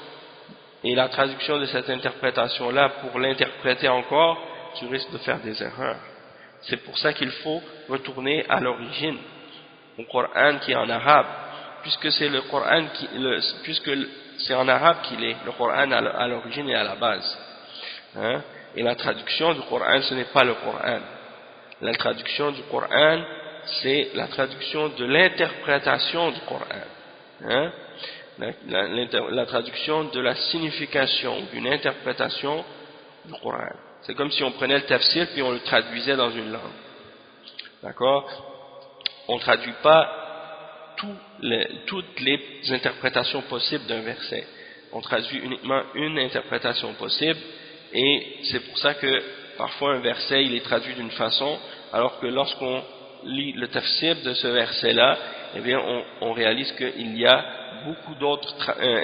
et la traduction de cette interprétation là pour l'interpréter encore, tu risques de faire des erreurs. C'est pour ça qu'il faut retourner à l'origine, au Coran qui est en arabe, puisque c'est le Coran puisque c'est en arabe qu'il est, le Coran à l'origine et à la base, hein? Et la traduction du Coran ce n'est pas le Coran. La traduction du Coran c'est la traduction de l'interprétation du Coran, hein? La traduction de la signification d'une interprétation du Coran. C'est comme si on prenait le tafsir puis on le traduisait dans une langue. D'accord? On ne traduit pas toutes les interprétations possibles d'un verset. On traduit uniquement une interprétation possible, et c'est pour ça que parfois un verset il est traduit d'une façon, alors que lorsqu'on lit le tafsir de ce verset-là, eh bien on réalise qu'il y a beaucoup d'autres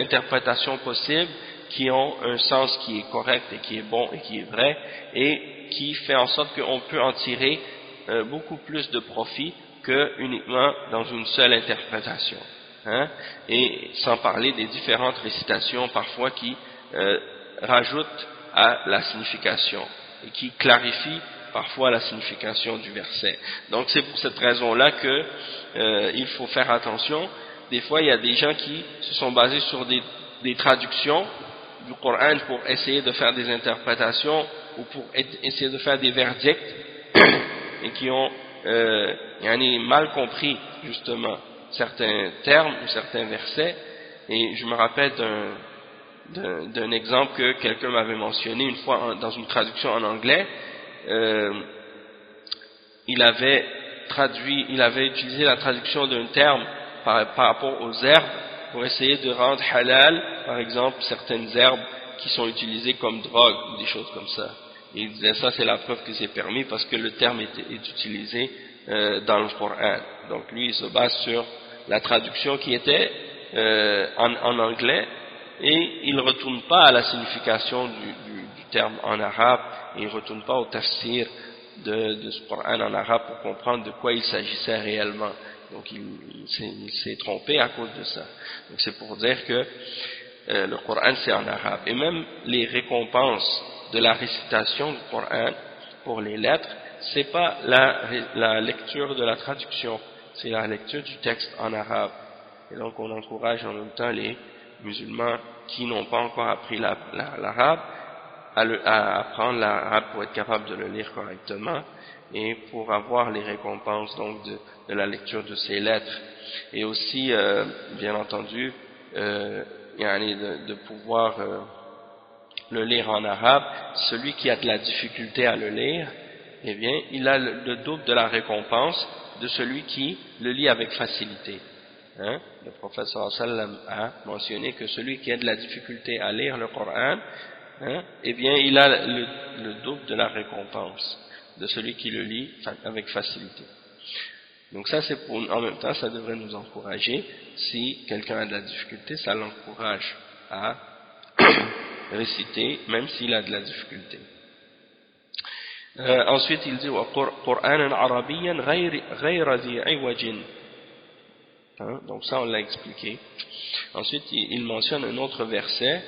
interprétations possibles qui ont un sens qui est correct et qui est bon et qui est vrai, et qui fait en sorte qu'on peut en tirer beaucoup plus de profit que uniquement dans une seule interprétation, hein? Et sans parler des différentes récitations parfois qui rajoutent à la signification et qui clarifient parfois la signification du verset. Donc c'est pour cette raison-là que il faut faire attention. Des fois il y a des gens qui se sont basés sur des traductions du Coran pour essayer de faire des interprétations ou pour essayer de faire des verdicts et qui ont mal compris justement certains termes ou certains versets. Et je me rappelle d'un exemple que quelqu'un m'avait mentionné une fois dans une traduction en anglais. Il avait il avait utilisé la traduction d'un terme par rapport aux herbes pour essayer de rendre halal, par exemple, certaines herbes qui sont utilisées comme drogue ou des choses comme ça. Et il disait ça, c'est la preuve que c'est permis parce que le terme est utilisé dans le Coran. Donc lui, il se base sur la traduction qui était en anglais et il ne retourne pas à la signification du terme en arabe et il ne retourne pas au tafsir de ce Coran en arabe pour comprendre de quoi il s'agissait réellement. Donc il s'est trompé à cause de ça. Donc c'est pour dire que le Coran c'est en arabe. Et même les récompenses de la récitation du Coran pour les lettres, c'est pas la lecture de la traduction, c'est la lecture du texte en arabe. Et donc on encourage en même temps les musulmans qui n'ont pas encore appris l'arabe à apprendre l'arabe pour être capable de le lire correctement et pour avoir les récompenses donc de la lecture de ces lettres. Et aussi, bien entendu, de pouvoir le lire en arabe. Celui qui a de la difficulté à le lire, eh bien, il a le double de la récompense de celui qui le lit avec facilité. Hein? Le prophète sallallahu alayhi wa sallam a mentionné que celui qui a de la difficulté à lire le Coran, eh bien, il a le double de la récompense de celui qui le lit avec facilité. Donc ça, c'est en même temps, ça devrait nous encourager. Si quelqu'un a de la difficulté, ça l'encourage à réciter, même s'il a de la difficulté. Ensuite, il dit Qur'anan arabiyyan ghayra dhi iwajin. Donc ça, on l'a expliqué. Ensuite, il mentionne un autre verset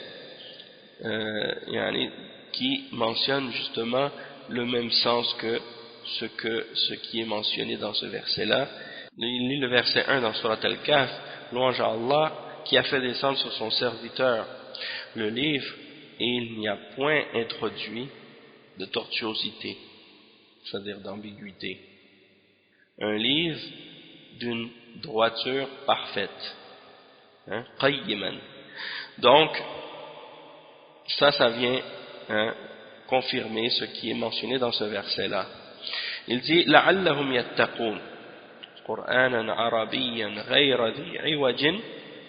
qui mentionne justement le même sens que ce qui est mentionné dans ce verset-là. Il lit le verset 1 dans Surat Al-Kahf, louange à Allah qui a fait descendre sur son serviteur le livre et il n'y a point introduit de tortuosité, c'est-à-dire d'ambiguïté. Un livre d'une droiture parfaite. Qayyiman. Donc, ça vient confirmer ce qui est mentionné dans ce verset-là. Il dit لعلهم يتقون قرآنا عربيا غير ذي عوج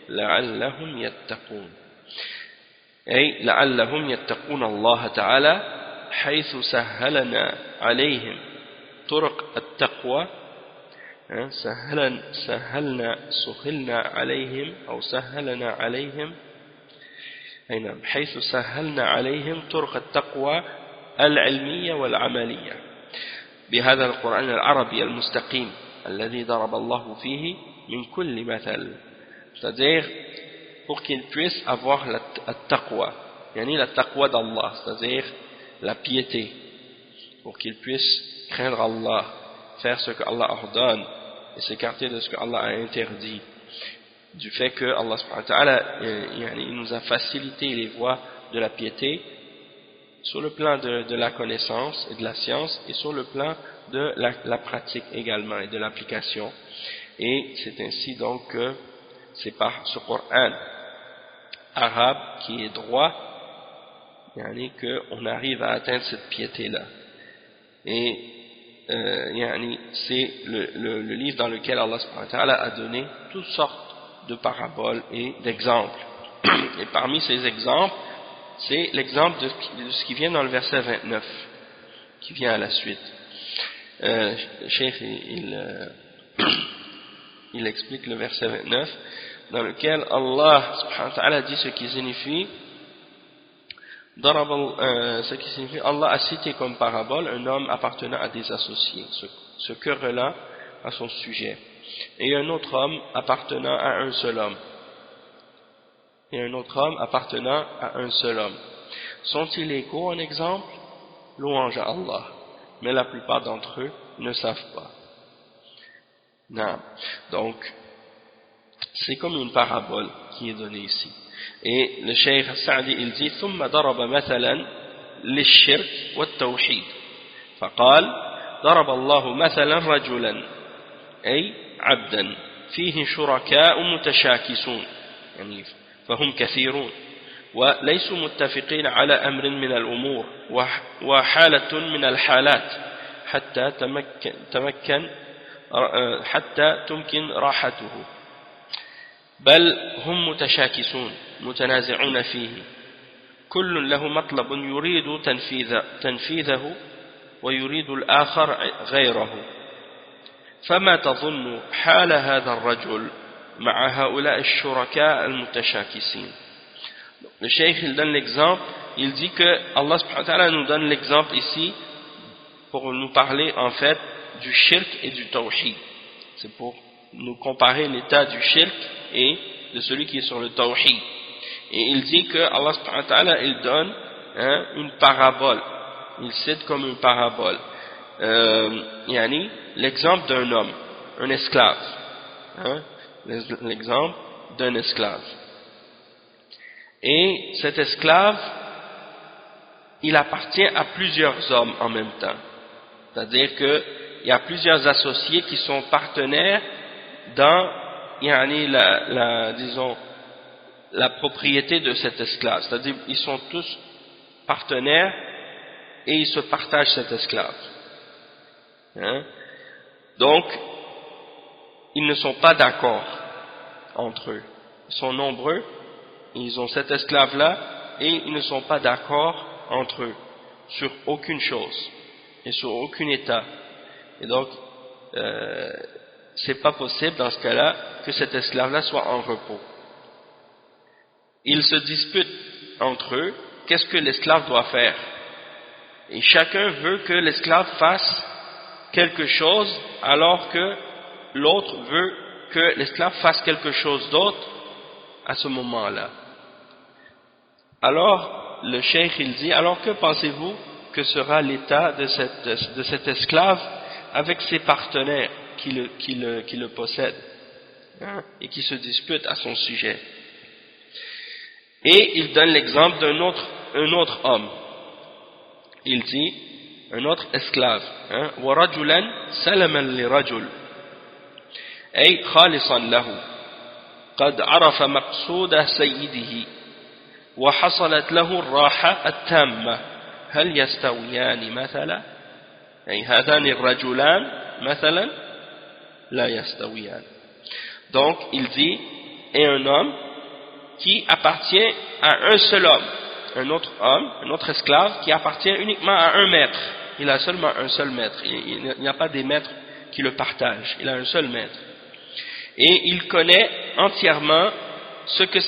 لعلهم يتقون أي لعلهم يتقون الله تعالى حيث سهلنا عليهم طرق التقوى سهلنا عليهم أو سهلنا عليهم حيث سهلنا عليهم طرق التقوى العلمية والعملية بهذا القرآن العربي المستقيم الذي ضرب الله فيه من كل مثل. C'est-à-dire pour qu'ils puissent avoir la taqwa, la taqwa d'Allah, c'est-à-dire la piété, pour qu'ils puissent craindre Allah, faire ce que Allah ordonne et s'écarter de ce que Allah a interdit, du fait que Allah subhanahu wa ta'ala il nous a facilité les voies de la piété sur le plan de la connaissance et de la science et sur le plan de la pratique également et de l'application. Et c'est ainsi donc que c'est par ce Coran arabe qui est droit qu'on arrive à atteindre cette piété-là. Et c'est le livre dans lequel Allah subhanahu wa ta'ala a donné toutes sortes de paraboles et d'exemples. Et parmi ces exemples, c'est l'exemple de ce qui vient dans le verset 29, qui vient à la suite. Le cheikh, il explique le verset 29, dans lequel Allah subhanahu wa ta'ala dit ce qui signifie Allah a cité comme parabole un homme appartenant à des associés, se querellant à son sujet, et un autre homme appartenant à un seul homme. Sont-ils égaux en exemple? Louange à Allah. Mais la plupart d'entre eux ne savent pas. Non. Donc, c'est comme une parabole qui est donnée ici. Et le cheikh Sa'di, il dit ثم ضرب مثلا للشرك والتوحيد فقال ضرب الله مثلا رجلا أي عبدا فيه شركاء متشاكسون فهم كثيرون وليسوا متفقين على أمر من الأمور وحالة من الحالات حتى تمكن حتى تمكن راحته بل هم متشاكسون متنازعون فيه كل له مطلب يريد تنفيذه ويريد الآخر غيره فما تظن حال هذا الرجل مع هؤلاء الشركاء المتشاكسين. Le cheikh il donne l'exemple, il dit que Allah subhanahu wa ta'ala nous donne l'exemple ici pour nous parler en fait du shirk et du tawhid. C'est pour nous comparer l'état du shirk et de celui qui est sur le tawhid. Et il dit que Allah subhanahu wa ta'ala il donne une parabole, il cite comme une parabole yani l'exemple d'un homme, un esclave, l'exemple d'un esclave. Et cet esclave, il appartient à plusieurs hommes en même temps. C'est-à-dire qu'il y a plusieurs associés qui sont partenaires dans yani, disons, la propriété de cet esclave. C'est-à-dire qu'ils sont tous partenaires et ils se partagent cet esclave. Donc, ils ne sont pas d'accord entre eux. Ils sont nombreux, ils ont cet esclave-là et ils ne sont pas d'accord entre eux sur aucune chose et sur aucun état. Et donc, c'est pas possible dans ce cas-là que cet esclave-là soit en repos. Ils se disputent entre eux, qu'est-ce que l'esclave doit faire? Et chacun veut que l'esclave fasse quelque chose alors que l'autre veut que l'esclave fasse quelque chose d'autre à ce moment-là. Alors, le cheikh il dit, alors que pensez-vous que sera l'état de cet esclave avec ses partenaires qui le possèdent et qui se disputent à son sujet? Et il donne l'exemple d'un autre homme. Il dit, un autre esclave, وَرَجُلًا سَلَمًا لِرَجُلٍ أي خالصا له قد عرف مقصود سيده وحصلت له الراحة التامة هل يستويان مثلا أي هذان الرجلان مثلا لا يستويان. Donc il dit, et un homme qui appartient à un seul homme, un autre esclave qui appartient uniquement à un maître. Il a seulement un seul maître, il n'y a pas des maîtres qui le partagent, il a un seul maître. Et il connaît entièrement ce que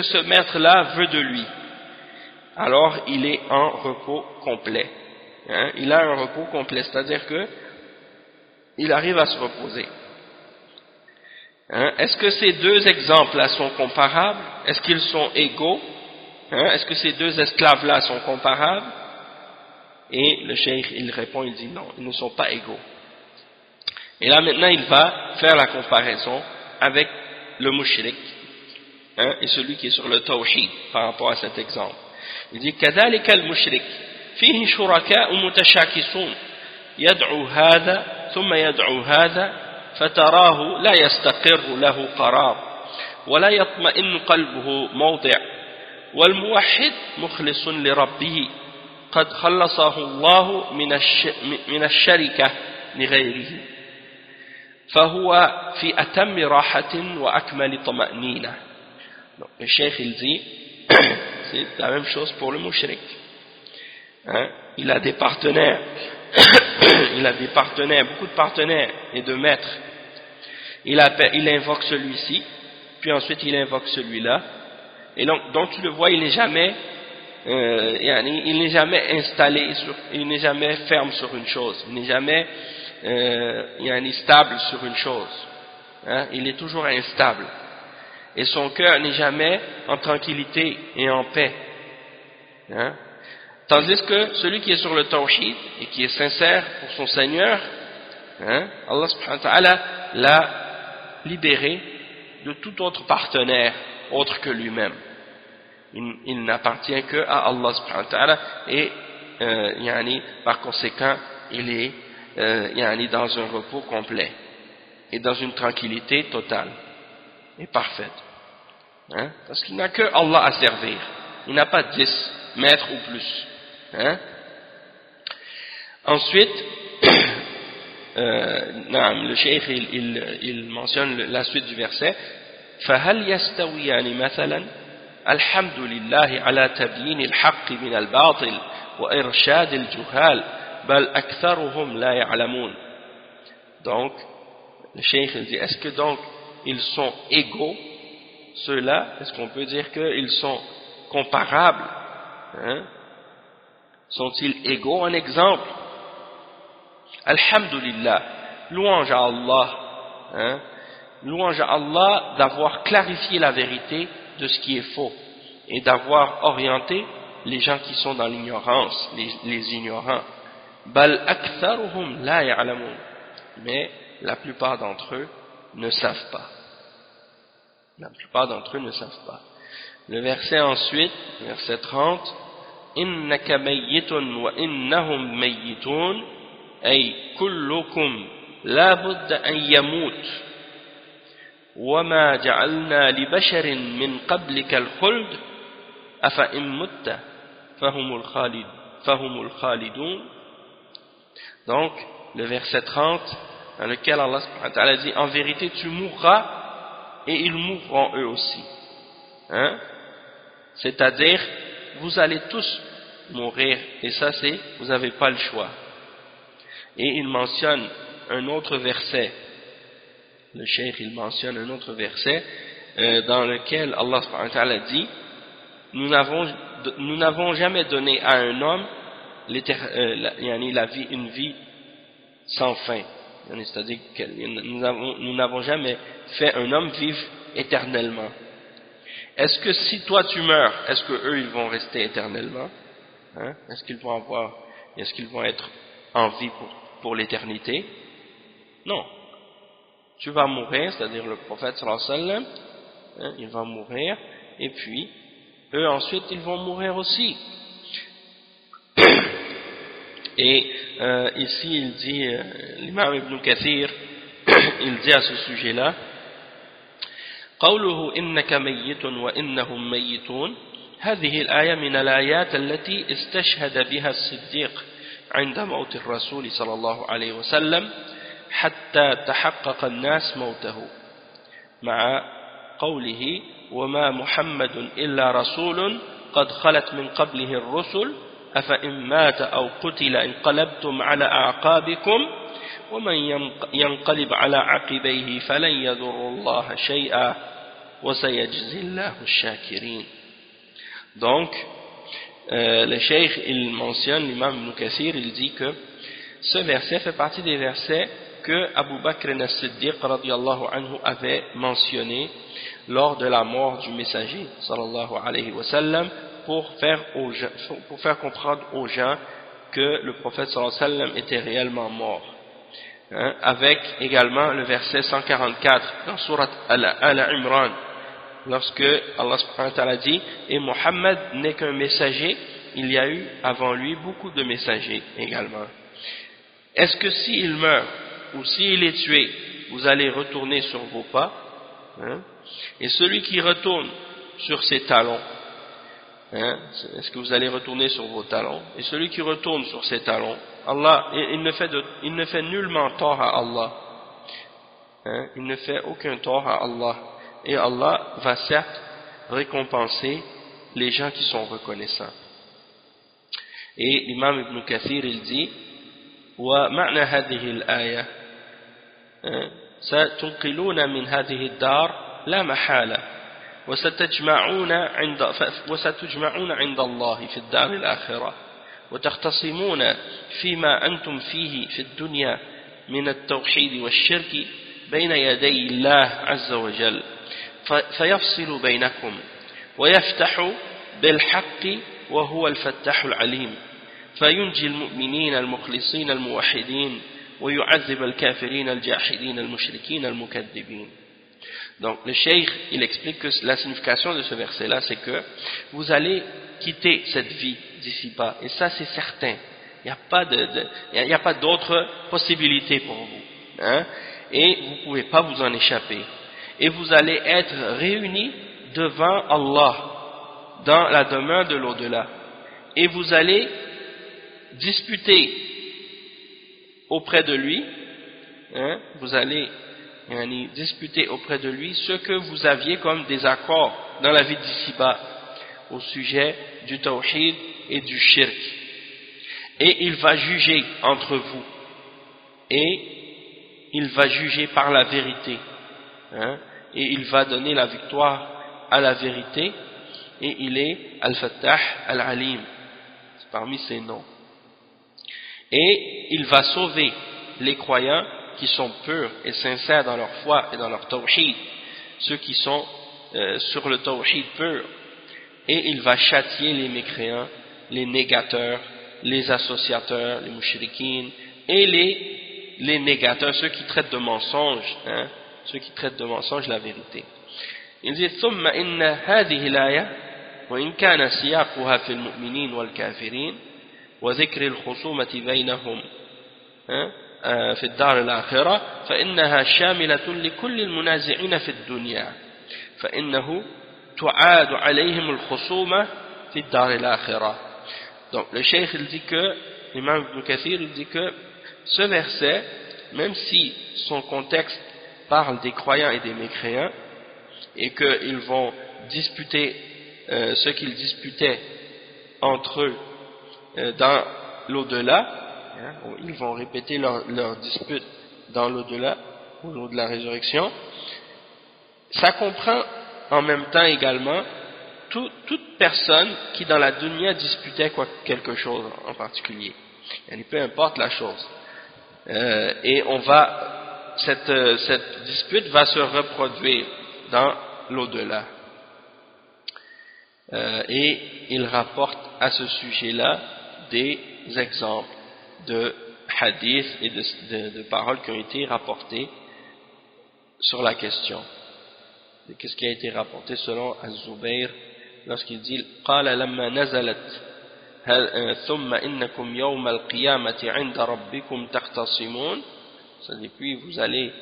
ce maître-là veut de lui. Alors il est en repos complet. Il a un repos complet, c'est-à-dire que il arrive à se reposer. Est-ce que ces deux exemples-là sont comparables? Est-ce qu'ils sont égaux? Est-ce que ces deux esclaves-là sont comparables? Et le cheikh, il répond, il dit non, ils ne sont pas égaux. Et là maintenant, il va faire la comparaison avec le mushrik et celui qui est sur le tawhid par rapport à cet exemple. Il dit كذلك المشرك فيه شركاء متشاكسون يدعو هذا ثم يدعو هذا فتراه لا يستقر له قرار ولا يطمئن قلبه موضع والموحد مخلص لربه قد خلصه الله من الشركة لغيره فهو في أتم راحة وأكمل طمأنينة. Le cheikh il dit c'est la même chose pour le mushrik. Il a des partenaires beaucoup de partenaires et de maîtres. Il invoque celui-ci puis ensuite il invoque celui-là et donc tu le vois, il n'est jamais installé il n'est jamais ferme sur une chose, il n'est jamais stable sur une chose, il est toujours instable et son cœur n'est jamais en tranquillité et en paix, tandis que celui qui est sur le tawhid et qui est sincère pour son Seigneur, Allah subhanahu wa ta'ala l'a libéré de tout autre partenaire autre que lui-même. Il n'appartient que à Allah subhanahu wa ta'ala et par conséquent il est dans un repos complet et dans une tranquillité totale et parfaite, parce qu'il n'a que Allah à servir, il n'a pas 10 maîtres ou plus. Ensuite le cheikh il mentionne la suite du verset. فهل يستويان مثلا الحمد لله على تبيين الحق من الباطل وإرشاد الجهال بل أكثرهم لا يعلمون. Donc le cheikh il dit, est-ce que donc ils sont égaux ceux-là? Est-ce qu'on peut dire qu'ils sont comparables, hein? Sont-ils égaux? Un exemple, Alhamdulillah, louange à Allah, hein? Louange à Allah d'avoir clarifié la vérité de ce qui est faux et d'avoir orienté les gens qui sont dans l'ignorance, les ignorants. Bal aktharuhum la ya'lamun, mais la plupart d'entre eux ne savent pas. La plupart d'entre eux ne savent pas. Le verset ensuite, verset 30, innaka mayyitun wa innahum mayyitun ay kullukum la budda an yamut وما جعلنا لبشر من قبلك الخلد أفإن مت فهم الخالدون. Donc le verset 30 dans lequel Allah subhanahu wa ta'ala dit, en vérité tu mourras et ils mourront eux aussi, hein? C'est-à-dire vous allez tous mourir, et ça c'est, vous n'avez pas le choix. Et il mentionne un autre verset, le cheikh il mentionne un autre verset dans lequel Allah subhanahu wa ta'ala dit, nous n'avons jamais donné à un homme une vie sans fin, c'est-à-dire que nous n'avons jamais fait un homme vivre éternellement. Est-ce que si toi tu meurs, est-ce que eux ils vont rester éternellement, hein? Est-ce qu'ils vont être en vie pour l'éternité? Non. Tu vas mourir, c'est-à-dire le prophète sallallahu alayhi wa sallam, hein, il va mourir, et puis eux ensuite ils vont mourir aussi. Et ici il dit, l'imam Ibn Kathir, il dit à ce sujet-là, قوله إنك ميت وإنهم ميتون هذه الآية من الآيات التي استشهد بها الصديق عند موت الرسول صلى الله عليه وسلم حتى تحقق الناس موته مع قوله وما محمد إلا رسول قد خلت من قبله الرسل أفإن مات أو قتل انقلبتم على أعقابكم ومن ينقلب على عقبيه فلن يضر الله شيئا وسيجزي الله الشاكرين. Donc le cheikh il mentionne, l'imam Ibn Kathir il dit que ce verset fait partie des versets que Abu Bakr as-Siddiq radiyallahu anhu avait mentionné lors de la mort du messager sallallahu alayhi wa sallam pour faire comprendre aux gens que le prophète sallallahu alayhi wa sallam était réellement mort, hein, avec également le verset 144 dans Surat Al-Imran lorsque Allah subhanahu wa ta'ala dit et Muhammad n'est qu'un messager, il y a eu avant lui beaucoup de messagers également. Est-ce que s'il meurt ou s'il est tué, vous allez retourner sur vos pas, hein? Et celui qui retourne sur ses talons, hein? Est-ce que vous allez retourner sur vos talons? Et celui qui retourne sur ses talons, Allah, il ne fait nullement tort à Allah, hein? Il ne fait aucun tort à Allah, et Allah va certes récompenser les gens qui sont reconnaissants. Et l'imam Ibn Kathir il dit ومعنى هذه الآية ستنقلون من هذه الدار لا محالة وستجمعون عند الله في الدار الآخرة وتختصمون فيما أنتم فيه في الدنيا من التوحيد والشرك بين يدي الله عز وجل فيفصل بينكم ويفتح بالحق وهو الفتاح العليم فينجي المؤمنين المخلصين الموحدين ويعذب الكافرين الجاحدين المشركين المكذبين. Donc le cheikh il explique que la signification de ce verset là c'est que vous allez quitter cette vie d'ici-bas, et ça c'est certain, il n'y a pas d'autre possibilité pour vous, hein? Et vous ne pouvez pas vous en échapper, et vous allez être réunis devant Allah dans la demeure de l'au-delà, et vous allez disputer auprès de lui vous allez disputer auprès de lui ce que vous aviez comme désaccord dans la vie d'ici-bas au sujet du tawhid et du shirk. Et il va juger entre vous. Et il va juger par la vérité. Et il va donner la victoire à la vérité. Et il est Al-Fattah Al-Alim. C'est parmi ses noms. Et il va sauver les croyants qui sont purs et sincères dans leur foi et dans leur tawhid, ceux qui sont sur le tawhid pur, et il va châtier les mécréants, les négateurs, les associateurs, les mushrikines, et les négateurs, ceux qui traitent de mensonges, ceux qui traitent de mensonges la vérité. Il dit ثم إن هذه الآية وإن كان سياقها في المؤمنين والكافرين وذكر الخصومة بينهم في الدار الآخرة فإنها شاملة لكل المنازعين في الدنيا فإنه تعاد عليهم الخصومة في الدار الآخرة. Donc le cheikh il dit que l'imam Ibn Kathir il dit que ce verset, même si son contexte parle des croyants et des mécréants et qu'ils vont disputer ce qu'ils disputaient entre eux dans l'au-delà, ils vont répéter leur dispute dans l'au-delà, au jour de la résurrection. Ça comprend en même temps également toute personne qui dans la dunya disputait quelque chose en particulier. Peu importe la chose. Et cette dispute va se reproduire dans l'au-delà. Et il rapporte à ce sujet-là des exemples de hadiths et de paroles qui ont été rapportées sur la question. Qu'est-ce qui a été rapporté selon Az-Zubayr lorsqu'il dit قال لما نزلت ثم إنكم يوم القيامة عند ربكم تختصمون, c'est-à-dire puis vous allez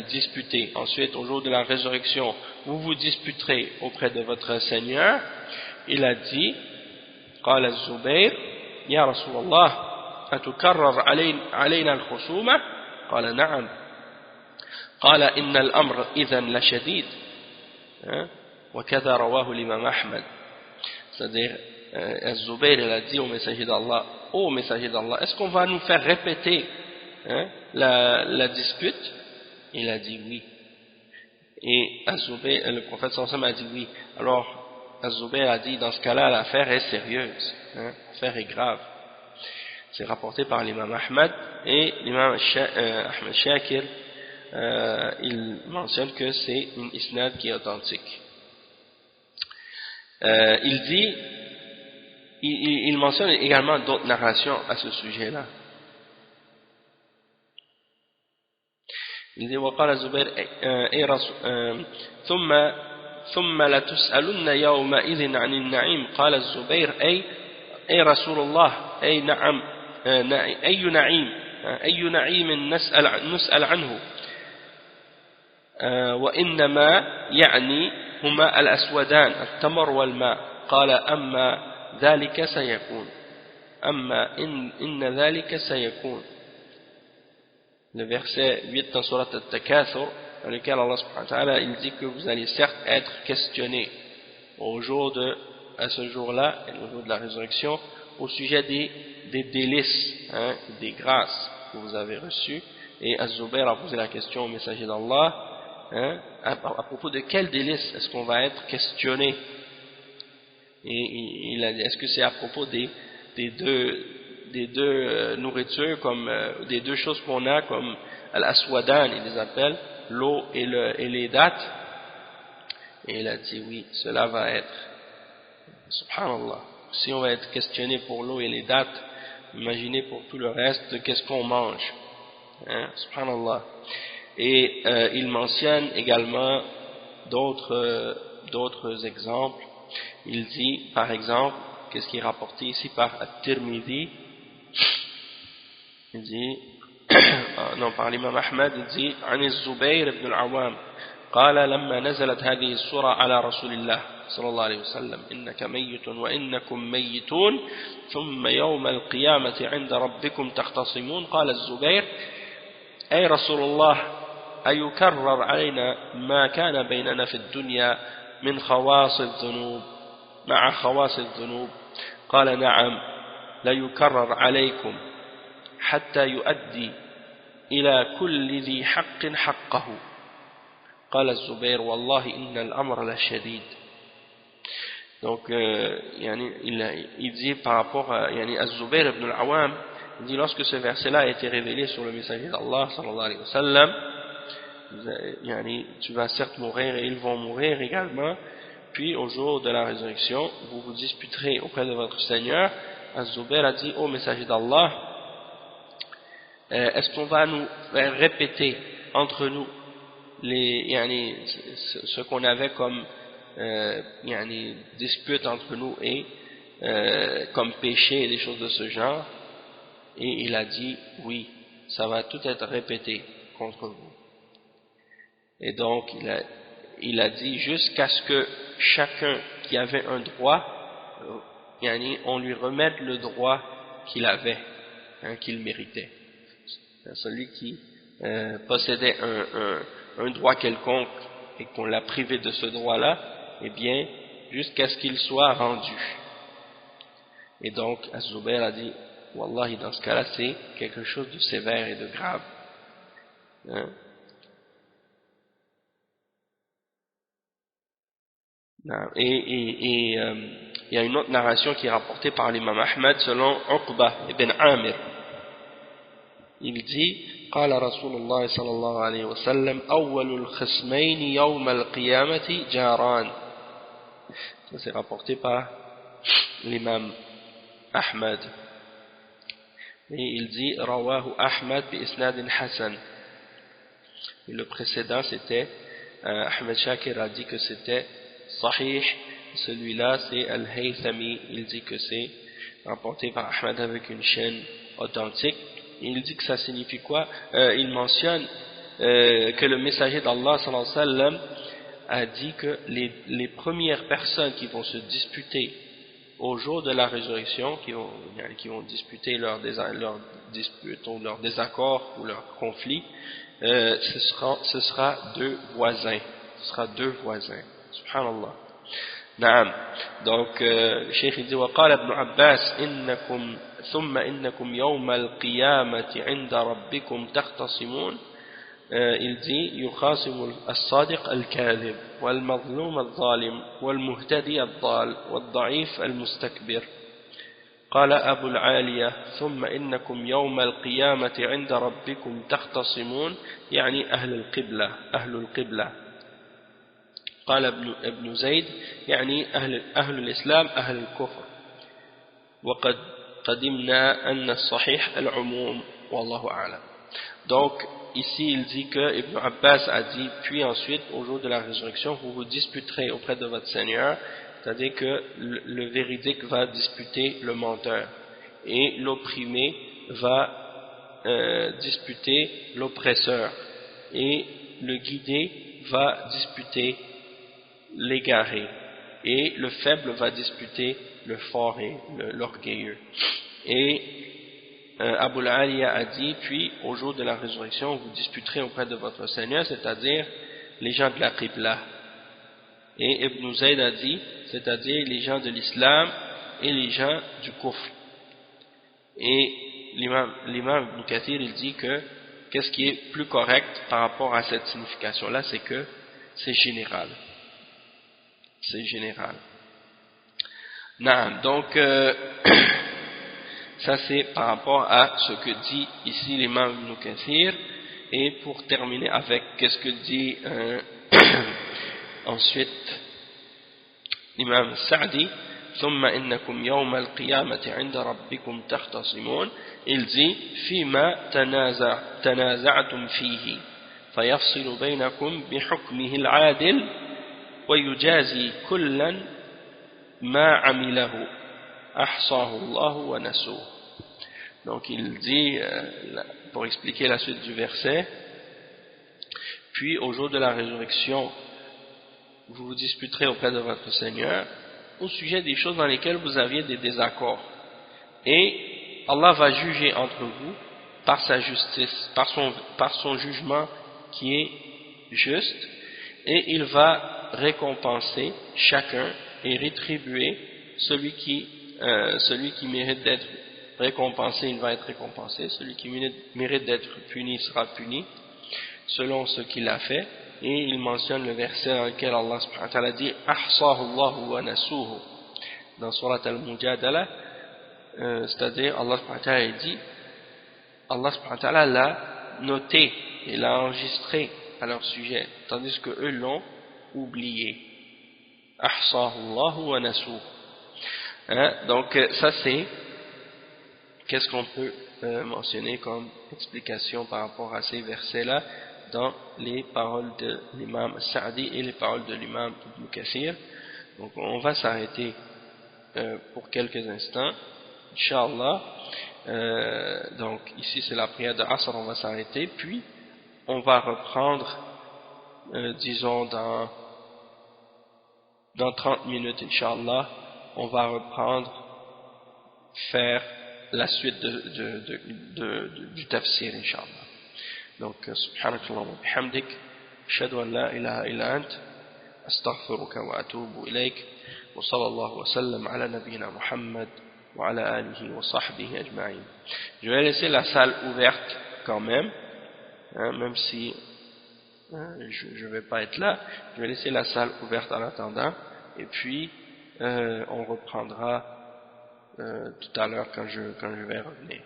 disputer ensuite au jour de la résurrection vous vous disputerez auprès de votre Seigneur. Il a dit قال الزبير يا رسول الله أتكرر علينا الخصومة قال نعم قال إن الأمر إذن لشديد وكذا رواه الإمام أحمد. C'est-à-dire Az-Zubayr il a dit au messager d'Allah, ô messager d'Allah, est-ce qu'on va nous faire répéter la dispute? Il a dit oui. Et Az-Zubayr, le prophète sallallahu alayhi wa sallam a dit oui. Alors Az-Zubayr a dit dans ce cas-là l'affaire est sérieuse, l'affaire est grave. C'est rapporté par l'imam Ahmad, et l'imam Ahmad Shakir il mentionne que c'est une isnad qui est authentique. Il dit, il mentionne également d'autres narrations à ce sujet-là. Il dit وقال الزبير ثم لتسألن يومئذ عن النعيم قال الزبير أي رسول الله أي نعم أي نعيم نسأل عنه وإنما يعني هما الأسودان التمر والماء قال أما ذلك سيكون أما إن ذلك سيكون. Le verset 8 dans Surat Al-Takathur, dans lequel Allah subhanahu wa ta'ala il dit que vous allez certes être questionné à ce jour-là, au jour de la résurrection, au sujet des délices, des grâces que vous avez reçues. Et Az-Zubayr a posé la question au messager d'Allah, à propos de quel délice est-ce qu'on va être questionné? Et il a dit, est-ce que c'est à propos des deux nourritures, comme des deux choses qu'on a, comme al-aswadan, il les appelle, l'eau et les dattes? Et il a dit oui, cela va être, subhanallah, si on va être questionné pour l'eau et les dattes, imaginez pour tout le reste, qu'est-ce qu'on mange, subhanallah. Et il mentionne également d'autres exemples. Il dit, par exemple, qu'est-ce qui est rapporté ici par At-Tirmidhi, il dit, non, par l'imam Ahmad, il dit, عن الزبير بن العوام قال لما نزلت هذه السورة على رسول الله صلى الله عليه وسلم إنك ميت وإنكم ميتون ثم يوم القيامة عند ربكم تختصمون قال الزبير أي رسول الله أيكرر علينا ما كان بيننا في الدنيا من خواص الذنوب مع خواص الذنوب؟ قال نعم لا يكرر عليكم حتى يؤدي إلى كل ذي حق حقه. قال الزبير والله إن الأمر لشديد. Donc, il dit par rapport à Az-Zubayr ibn al-Awwam, il dit lorsque ce verset-là a été révélé sur le messager d'Allah sallallahu alayhi wa sallam, tu vas certes mourir et ils vont mourir également, puis au jour de la résurrection vous vous disputerez auprès de votre Seigneur. Az-Zubayr a dit, ô messager d'Allah, est-ce qu'on va nous faire répéter entre nous ce qu'on avait comme dispute entre nous et comme péché et des choses de ce genre? Et il a dit oui, ça va tout être répété contre vous. Et donc il a dit jusqu'à ce que chacun qui avait un droit, on lui remette le droit qu'il avait, qu'il méritait. Celui qui possédait un droit quelconque et qu'on l'a privé de ce droit-là, eh bien, jusqu'à ce qu'il soit rendu. Et donc, Az-Zubayr a dit, Wallahi, dans ce cas-là, c'est quelque chose de sévère et de grave. Et il y a une autre narration qui est rapportée par l'imam Ahmad selon Uqba ibn Amir. Il dit, قال رسول الله صلى الله عليه وسلم أول الخصمين يوم القيامة جاران. Ça c'est rapporté par l'imam Ahmad. Et il dit, رواه أحمد بإسناد حسن. Et le précédent c'était, Ahmed Shakir a dit que c'était Sahih. Celui-là c'est Al-Haythami, il dit que c'est rapporté par Ahmad avec une chaîne authentique. Et il dit que ça signifie quoi? Il mentionne que le messager d'Allah sallallahu alayhi wa sallam a dit que les premières personnes qui vont se disputer au jour de la résurrection, qui vont disputer leur dispute ou leur désaccord ou leur conflit, ce sera deux voisins. Ce sera deux voisins. Subhanallah. نعم. Donc Cheikh dit وقال ابن عباس ثم إنكم يوم القيامة عند ربكم تختصمون. Il dit يخاصم الصادق الكاذب والمظلوم الظالم والمهتدي الضال والضعيف المستكبر. قال أبو العالية ثم إنكم يوم القيامة عند ربكم تختصمون يعني أهل القبلة. قال ابن زيد يعني أهل الإسلام أهل الكفر. وقد قدمنا أن الصحيح العموم والله أعلم. Donc ici il dit que Ibn Abbas a dit, puis ensuite au jour de la résurrection vous vous disputerez auprès de votre Seigneur, c'est-à-dire que le véridique va disputer le menteur et l'opprimé va disputer l'oppresseur et le guidé va disputer l'égaré et le faible va disputer le fort et l'orgueilleux. Et Abu al-Aliya a dit, puis au jour de la résurrection vous disputerez auprès de votre Seigneur, c'est-à-dire les gens de la Qibla. Et Ibn Zayd a dit, c'est-à-dire les gens de l'islam et les gens du kufr. Et l'imam Ibn Kathir il dit que qu'est-ce qui est plus correct par rapport à cette signification-là, c'est que c'est général. C'est général. Donc ça c'est par rapport à ce que dit ici l'imam Ibn Kathir. Et pour terminer avec qu'est-ce que dit ensuite l'imam Sa'di, ثم إنكم يوم القيامة عند ربكم تختصمون. Il dit فيما تنازعتم فيه فيفصل بينكم بحكمه العادل ويجازي كلا ما عمله أحصاه الله ونسوه. Donc il dit, pour expliquer la suite du verset, puis au jour de la résurrection vous vous disputerez auprès de votre Seigneur au sujet des choses dans lesquelles vous aviez des désaccords, et Allah va juger entre vous par sa justice, par son jugement qui est juste, et il va récompenser chacun et rétribuer celui qui mérite d'être récompensé, il va être récompensé, celui qui mérite d'être puni sera puni selon ce qu'il a fait. Et il mentionne le verset dans lequel Allah subhanahu wa ta'ala dit ahsahu Allahu wa nasuhu dans surat al-Mujadala, c'est-à-dire Allah subhanahu wa ta'ala dit, Allah subhanahu wa ta'ala l'a noté et l'a enregistré à leur sujet, tandis que eux l'ont oublié. Ahsahu Allahu wa nasuhu. Donc ça c'est qu'est-ce qu'on peut mentionner comme explication par rapport à ces versets-là dans les paroles de l'imam Sa'di et les paroles de l'imam Ibn Kathir. Donc on va s'arrêter pour quelques instants, Inch'Allah. Donc ici c'est la prière de Asr, on va s'arrêter, puis on va reprendre, disons dans 30 minutes, Inch'Allah, on va reprendre, faire la suite du tafsir, Inch'Allah. Donc, subhanakallah wa bihamdik, ashhadu an la ilaha illa ant, astaghfiruka wa atubu ilayk, wa sallallahu wa sallam ala nabiyyina Muhammad wa ala alihi wa sahbihi ajma'in. Je vais laisser la salle ouverte quand même, même si je ne vais pas être là, je vais laisser la salle ouverte en attendant, et puis on reprendra tout à l'heure quand je vais revenir.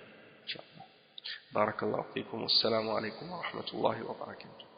Barakallahu fikum, assalamu alaikum wa rahmatullahi wa barakatuh.